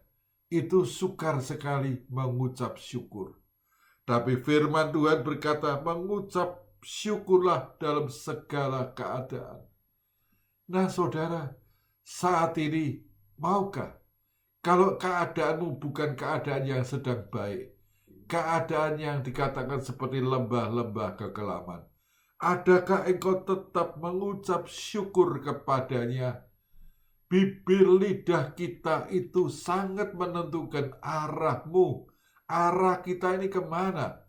itu sukar sekali mengucap syukur. Tapi firman Tuhan berkata, mengucap syukurlah dalam segala keadaan. Nah, saudara, saat ini maukah? Kalau keadaanmu bukan keadaan yang sedang baik, keadaan yang dikatakan seperti lembah-lembah kekelaman, adakah engkau tetap mengucap syukur kepadanya? Bibir lidah kita itu sangat menentukan arahmu. Arah kita ini kemana?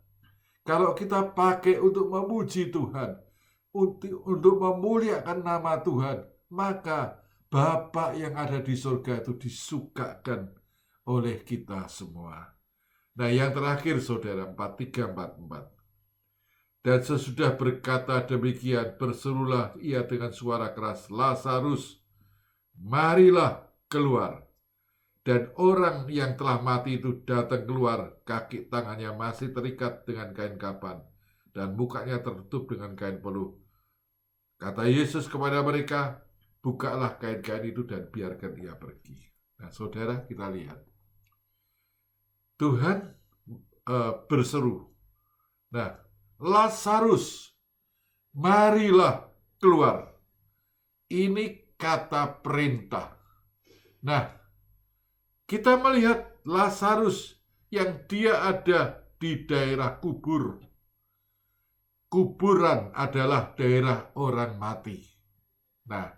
Kalau kita pakai untuk memuji Tuhan, untuk memuliakan nama Tuhan, maka Bapa yang ada di surga itu disukakan oleh kita semua. Nah, yang terakhir saudara, 4344. Dan sesudah berkata demikian, berserulah ia dengan suara keras, Lazarus, marilah keluar. Dan orang yang telah mati itu datang keluar, kaki tangannya masih terikat dengan kain kapan, dan mukanya tertutup dengan kain peluh. Kata Yesus kepada mereka, bukalah kain-kain itu dan biarkan ia pergi. Nah, saudara, kita lihat. Tuhan berseru. Nah, Lazarus, marilah keluar. Ini kata perintah. Nah, kita melihat Lazarus yang dia ada di daerah kubur. Kuburan adalah daerah orang mati. Nah,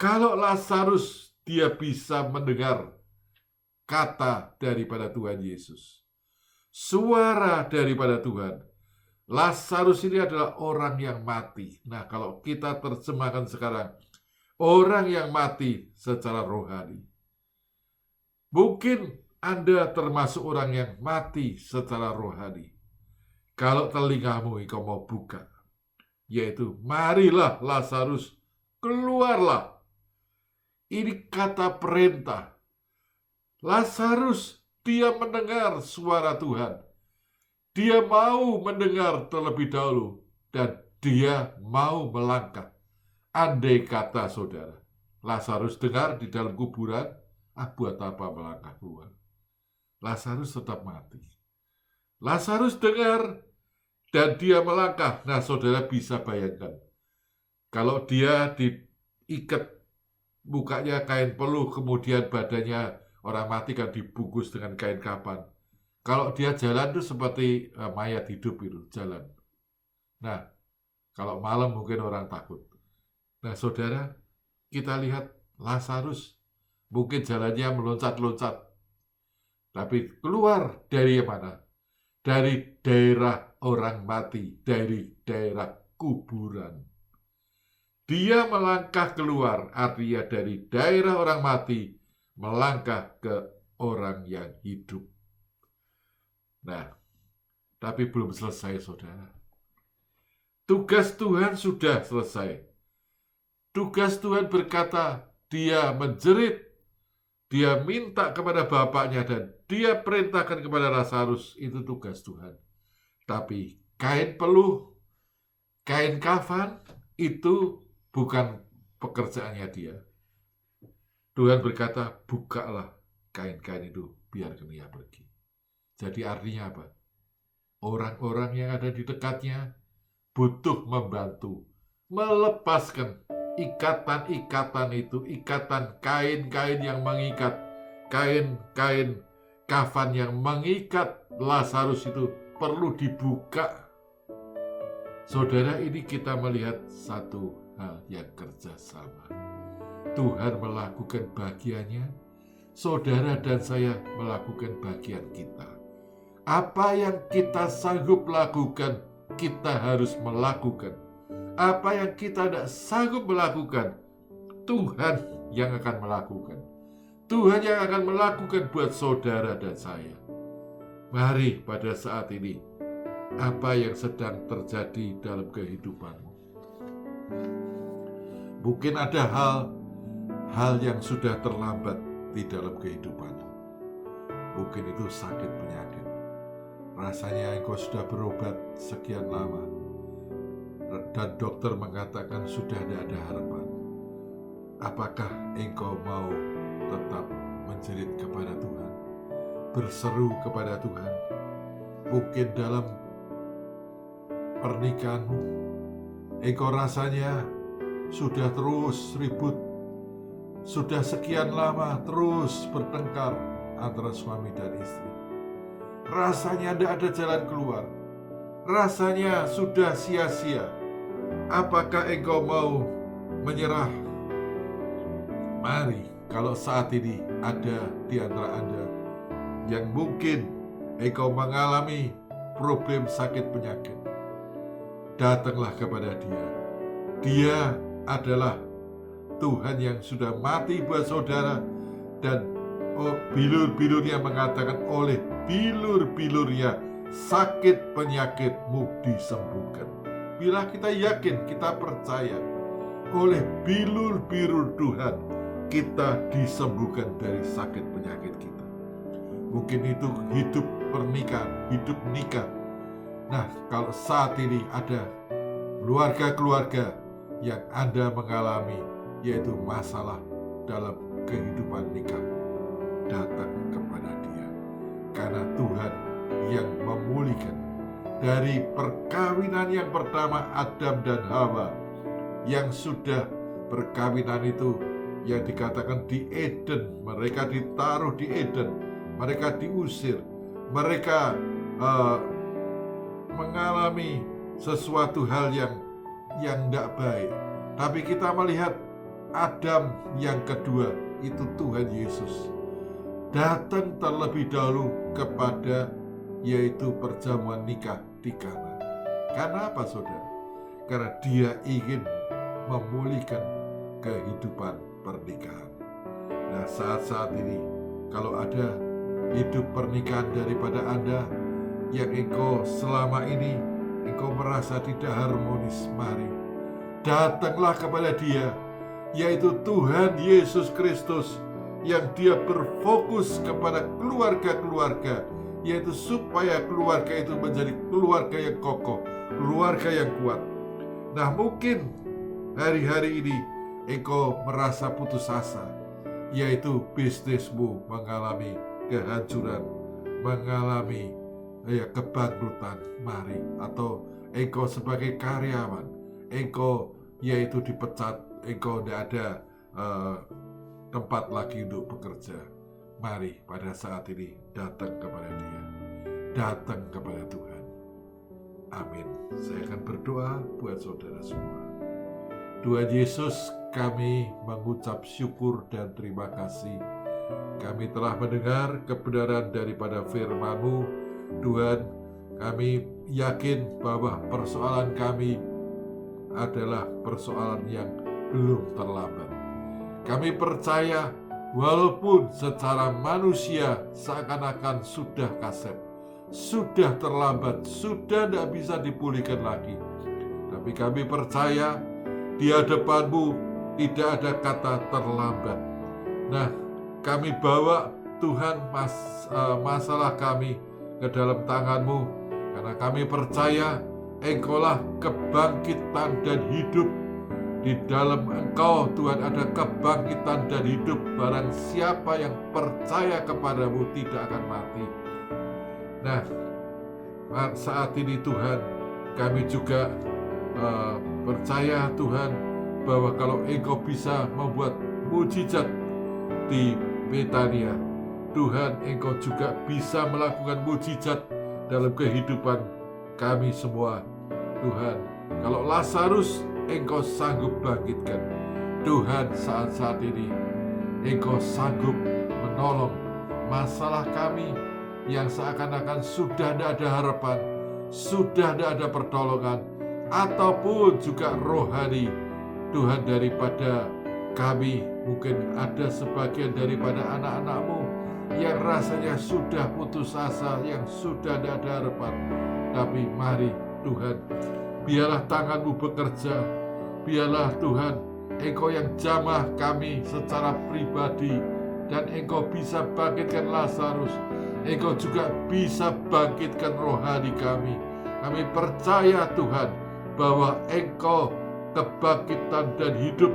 kalau Lazarus dia bisa mendengar kata daripada Tuhan Yesus, suara daripada Tuhan, Lazarus ini adalah orang yang mati. Nah, kalau kita terjemahkan sekarang, orang yang mati secara rohani. Mungkin Anda termasuk orang yang mati secara rohani. Kalau telingamu engkau mau buka, yaitu marilah Lazarus keluarlah. Ini kata perintah. Lazarus, dia mendengar suara Tuhan. Dia mau mendengar terlebih dahulu dan dia mau melangkah. Andai kata saudara, Lazarus dengar di dalam kuburan, buat apa melangkah keluar? Lazarus tetap mati. Lazarus dengar dan dia melangkah. Nah, saudara bisa bayangkan, kalau dia diikat mukanya kain peluh, kemudian badannya orang mati kan dibungkus dengan kain kapan. Kalau dia jalan itu seperti mayat hidup itu, jalan. Nah, kalau malam mungkin orang takut. Nah, saudara, kita lihat Lazarus, mungkin jalannya meloncat-loncat. Tapi keluar dari mana? Dari daerah orang mati, dari daerah kuburan. Dia melangkah keluar, artinya dari daerah orang mati, melangkah ke orang yang hidup. Nah, tapi belum selesai, saudara. Tugas Tuhan sudah selesai. Tugas Tuhan berkata, dia menjerit, dia minta kepada bapaknya, dan dia perintahkan kepada Lazarus, itu tugas Tuhan. Tapi kain peluh, kain kafan, itu bukan pekerjaannya dia. Tuhan berkata, bukalah kain-kain itu, biarkan ia pergi. Jadi artinya apa? Orang-orang yang ada di dekatnya butuh membantu, melepaskan ikatan-ikatan itu, ikatan kain-kain yang mengikat, kain-kain kafan yang mengikat Lazarus itu perlu dibuka. Saudara, ini kita melihat satu hal yang kerjasama. Tuhan melakukan bagiannya, saudara dan saya melakukan bagian kita. Apa yang kita sanggup lakukan, kita harus melakukan. Apa yang kita tidak sanggup melakukan, Tuhan yang akan melakukan. Tuhan yang akan melakukan buat saudara dan saya. Mari pada saat ini, apa yang sedang terjadi dalam kehidupanmu? Mungkin ada hal yang sudah terlambat di dalam kehidupanmu. Mungkin itu sakit penyakit. Rasanya engkau sudah berobat sekian lama dan dokter mengatakan sudah tidak ada harapan. Apakah engkau mau tetap menjerit kepada Tuhan, berseru kepada Tuhan? Mungkin dalam pernikahanmu engkau rasanya sudah terus ribut, sudah sekian lama terus bertengkar antara suami dan istri. Rasanya tidak ada jalan keluar. Rasanya sudah sia-sia. Apakah engkau mau menyerah? Mari, kalau saat ini ada di antara Anda yang mungkin engkau mengalami problem sakit penyakit, datanglah kepada Dia. Dia adalah Tuhan yang sudah mati buat saudara, dan bilur-bilurnya mengatakan oleh bilur-bilurnya sakit penyakitmu disembuhkan. Bila kita yakin, kita percaya, oleh bilur-bilur Tuhan kita disembuhkan dari sakit penyakit kita. Mungkin itu hidup pernikahan, hidup nikah. Nah, kalau saat ini ada keluarga-keluarga yang Anda mengalami, yaitu masalah dalam kehidupan nikah, datang kepada Dia. Karena Tuhan yang memulihkan dari perkawinan yang pertama Adam dan Hawa, yang sudah perkawinan itu yang dikatakan di Eden, mereka ditaruh di Eden, mereka diusir, mereka mengalami sesuatu hal yang tidak baik. Tapi kita melihat Adam yang kedua, itu Tuhan Yesus datang terlebih dahulu kepada, yaitu perjamuan nikah di Kana. Karena apa, saudara? Karena Dia ingin memulihkan kehidupan pernikahan. Nah, saat-saat ini kalau ada hidup pernikahan daripada Anda yang engkau selama ini engkau merasa tidak harmonis, mari datanglah kepada Dia. yaitu Tuhan Yesus Kristus, yang Dia berfokus kepada keluarga-keluarga, yaitu supaya keluarga itu menjadi keluarga yang kokoh, keluarga yang kuat. Nah, mungkin hari-hari ini engkau merasa putus asa, yaitu bisnismu mengalami kehancuran, mengalami kebangkrutan. Mari, atau engkau sebagai karyawan, engkau yaitu dipecat, engkau tidak ada tempat lagi untuk bekerja. Mari pada saat ini datang kepada Dia, datang kepada Tuhan. Amin. Saya akan berdoa buat saudara semua. Tuhan Yesus, kami mengucap syukur dan terima kasih. Kami telah mendengar kebenaran daripada firman-Mu. Tuhan, kami yakin bahwa persoalan kami adalah persoalan yang belum terlambat. Kami percaya walaupun secara manusia seakan-akan sudah kasep, sudah terlambat, sudah tidak bisa dipulihkan lagi, tapi kami percaya di hadapan-Mu tidak ada kata terlambat. Nah, kami bawa Tuhan masalah kami ke dalam tangan-Mu, karena kami percaya Engkaulah kebangkitan dan hidup. Di dalam Engkau, Tuhan, ada kebangkitan dan hidup. Barang siapa yang percaya kepada-Mu tidak akan mati. Nah, saat ini Tuhan, kami juga percaya Tuhan, bahwa kalau Engkau bisa membuat mujizat di Betania, Tuhan, Engkau juga bisa melakukan mujizat dalam kehidupan kami semua. Tuhan, kalau Lazarus Engkau sanggup bangkitkan, Tuhan, saat-saat ini Engkau sanggup menolong masalah kami yang seakan-akan sudah tidak ada harapan, sudah tidak ada pertolongan, ataupun juga rohani. Tuhan, daripada kami, mungkin ada sebagian daripada anak-anak-Mu yang rasanya sudah putus asa, yang sudah tidak ada harapan. Tapi mari Tuhan, biarlah tangan-Mu bekerja. Biarlah Tuhan, Engkau yang jamah kami secara pribadi, dan Engkau bisa bangkitkan Lazarus. Engkau juga bisa bangkitkan rohani kami. Kami percaya Tuhan, bahwa Engkau kebangkitan dan hidup.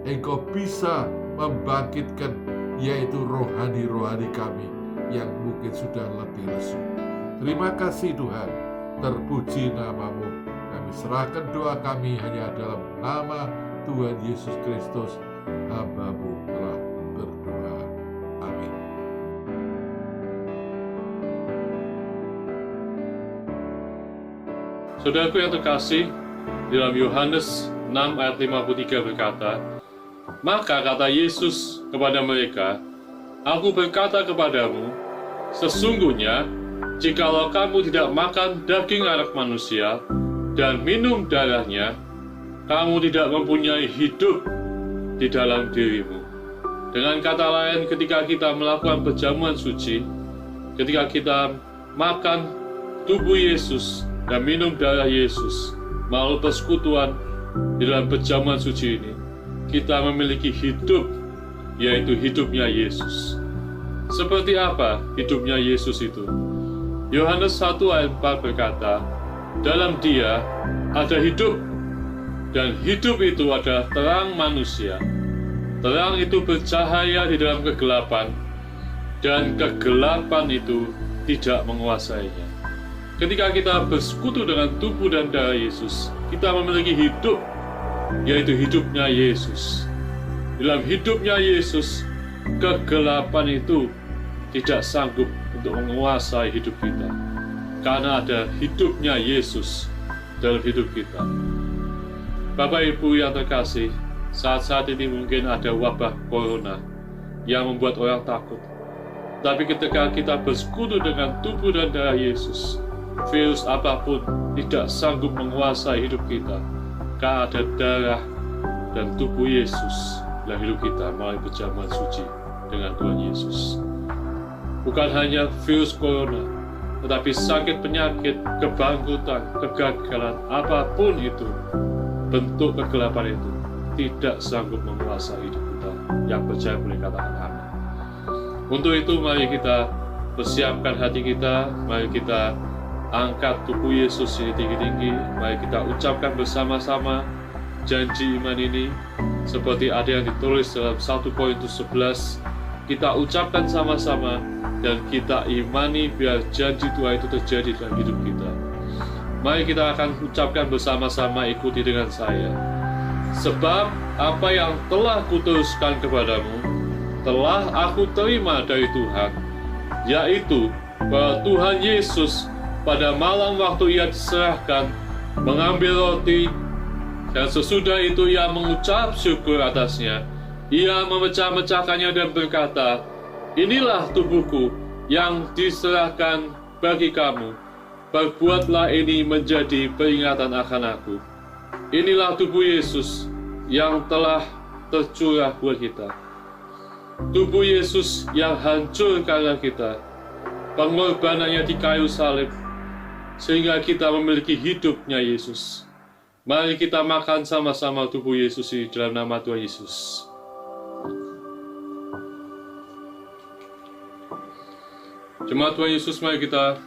Engkau bisa membangkitkan, yaitu rohani-rohani kami yang mungkin sudah letih lesu. Terima kasih Tuhan, terpuji nama-Mu. Kami serahkan doa kami hanya dalam nama Tuhan Yesus Kristus, hamba-Mu telah berdoa. Amin. Saudaraku yang terkasih, dalam Yohanes 6 ayat 53 berkata, "Maka kata Yesus kepada mereka, Aku berkata kepadamu, sesungguhnya, jikalau kamu tidak makan daging anak manusia dan minum darahnya, kamu tidak mempunyai hidup di dalam dirimu." Dengan kata lain, ketika kita melakukan perjamuan suci, ketika kita makan tubuh Yesus dan minum darah Yesus, melalui persekutuan di dalam perjamuan suci ini, kita memiliki hidup, yaitu hidupnya Yesus. Seperti apa hidupnya Yesus itu? Yohanes 1 ayat 4 berkata, "Dalam Dia ada hidup, dan hidup itu adalah terang manusia. Terang itu bercahaya di dalam kegelapan, dan kegelapan itu tidak menguasainya." Ketika kita bersekutu dengan tubuh dan darah Yesus, kita memiliki hidup, yaitu hidupnya Yesus. Dalam hidupnya Yesus, kegelapan itu tidak sanggup untuk menguasai hidup kita, karena ada hidupnya Yesus dalam hidup kita. Bapak Ibu yang terkasih, saat-saat ini mungkin ada wabah corona yang membuat orang takut. Tapi ketika kita bersekutu dengan tubuh dan darah Yesus, virus apapun tidak sanggup menguasai hidup kita, karena ada darah dan tubuh Yesus dalam hidup kita melalui perjamuan suci dengan Tuhan Yesus. Bukan hanya virus corona, tetapi sakit penyakit, kebangkrutan, kegagalan, apapun itu bentuk kegelapan itu, tidak sanggup menguasai hidup kita. Yang percaya boleh katakan amin. Untuk itu mari kita persiapkan hati kita, mari kita angkat tubuh Yesus ini tinggi-tinggi, mari kita ucapkan bersama-sama janji iman ini seperti ada yang ditulis dalam 1 Korintus 11. Kita ucapkan sama-sama dan kita imani biar janji Tuhan itu terjadi dalam hidup kita. Mari kita akan ucapkan bersama-sama, ikuti dengan saya. Sebab apa yang telah kuteruskan kepadamu telah aku terima dari Tuhan, yaitu bahwa Tuhan Yesus pada malam waktu ia diserahkan mengambil roti, dan sesudah itu ia mengucap syukur atasnya. Ia memecah-mecahkannya dan berkata, "Inilah tubuhku yang diserahkan bagi kamu. Perbuatlah ini menjadi peringatan akan aku." Inilah tubuh Yesus yang telah tercurah buat kita. Tubuh Yesus yang hancur karena kita. Pengorbanannya di kayu salib, sehingga kita memiliki hidupnya Yesus. Mari kita makan sama-sama tubuh Yesus ini dalam nama Tuhan Yesus. Jemaat Tuhan Yesus, mari kita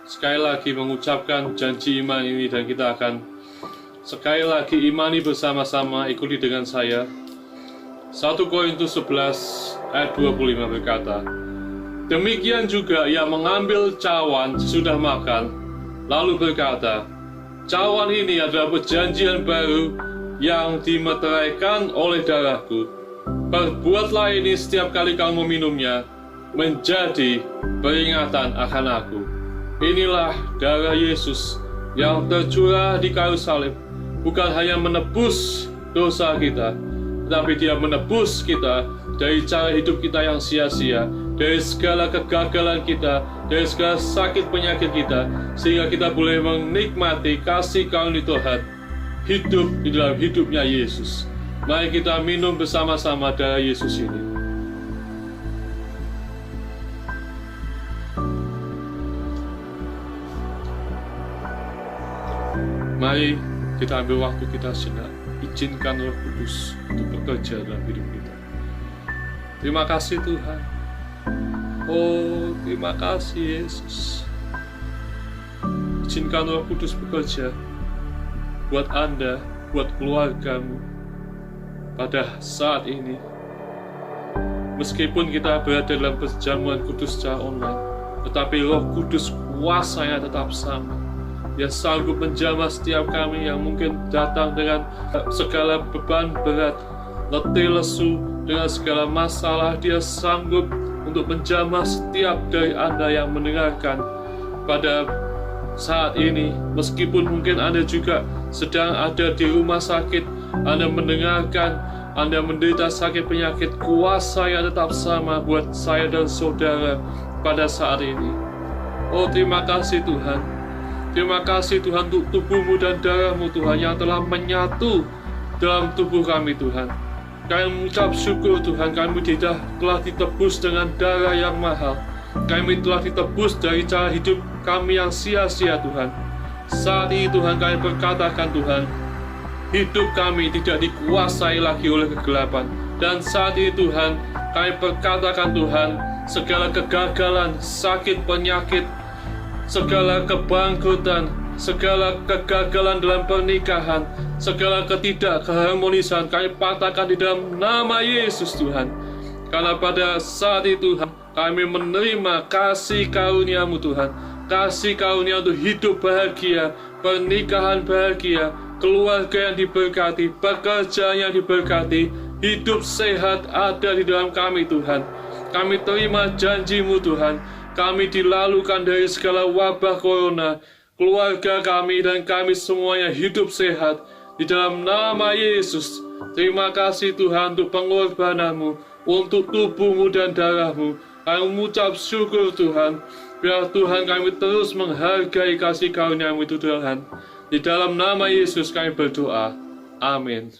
sekali lagi mengucapkan janji iman ini, dan kita akan sekali lagi imani bersama-sama. Ikuti dengan saya. 1 Korintus 11 ayat 25 berkata, "Demikian juga ia mengambil cawan sesudah makan, lalu berkata, cawan ini adalah perjanjian baru yang dimeteraikan oleh darahku. Perbuatlah ini setiap kali kamu meminumnya, menjadi peringatan akan aku." Inilah darah Yesus yang tercurah di kayu salib, bukan hanya menebus dosa kita, tetapi Dia menebus kita dari cara hidup kita yang sia-sia, dari segala kegagalan kita, dari segala sakit penyakit kita, sehingga kita boleh menikmati kasih karunia Tuhan, hidup di dalam hidupnya Yesus. Mari kita minum bersama-sama darah Yesus ini. Mari kita ambil waktu kita sejenak, izinkan Roh Kudus untuk bekerja dalam hidup kita. Terima kasih Tuhan. Oh, terima kasih Yesus. Izinkan Roh Kudus bekerja buat Anda, buat keluargamu pada saat ini. Meskipun kita berada dalam perjamuan kudus secara online, tetapi Roh Kudus kuasanya tetap sama. Dia sanggup menjamah setiap kami yang mungkin datang dengan segala beban berat, letih lesu, dengan segala masalah. Dia sanggup untuk menjamah setiap dari Anda yang mendengarkan pada saat ini. Meskipun mungkin Anda juga sedang ada di rumah sakit, Anda mendengarkan, Anda menderita sakit penyakit, kuasa yang tetap sama buat saya dan saudara pada saat ini. Oh, terima kasih Tuhan. Terima kasih Tuhan untuk tubuhmu dan darahmu Tuhan yang telah menyatu dalam tubuh kami Tuhan. Kami mengucap syukur Tuhan, kami telah ditebus dengan darah yang mahal. Kami telah ditebus dari cara hidup kami yang sia-sia Tuhan. Saat ini Tuhan kami berkatakan Tuhan, hidup kami tidak dikuasai lagi oleh kegelapan. Dan saat ini Tuhan kami berkatakan Tuhan, segala kegagalan, sakit, penyakit, segala kebangkrutan, segala kegagalan dalam pernikahan, segala ketidakharmonisan kami patahkan di dalam nama Yesus Tuhan. Karena pada saat itu kami menerima kasih karunia-Mu Tuhan, kasih karunia untuk hidup bahagia, pernikahan bahagia, keluarga yang diberkati, pekerjaan yang diberkati, hidup sehat ada di dalam kami Tuhan. Kami terima janji-Mu Tuhan. Kami dilalukan dari segala wabah corona. Keluarga kami dan kami semuanya hidup sehat di dalam nama Yesus. Terima kasih Tuhan untuk pengorbanan-Mu, untuk tubuh-Mu dan darah-Mu. Kami mengucap syukur Tuhan. Biar Tuhan kami terus menghargai kasih karunia-Mu itu Tuhan. Di dalam nama Yesus kami berdoa. Amin.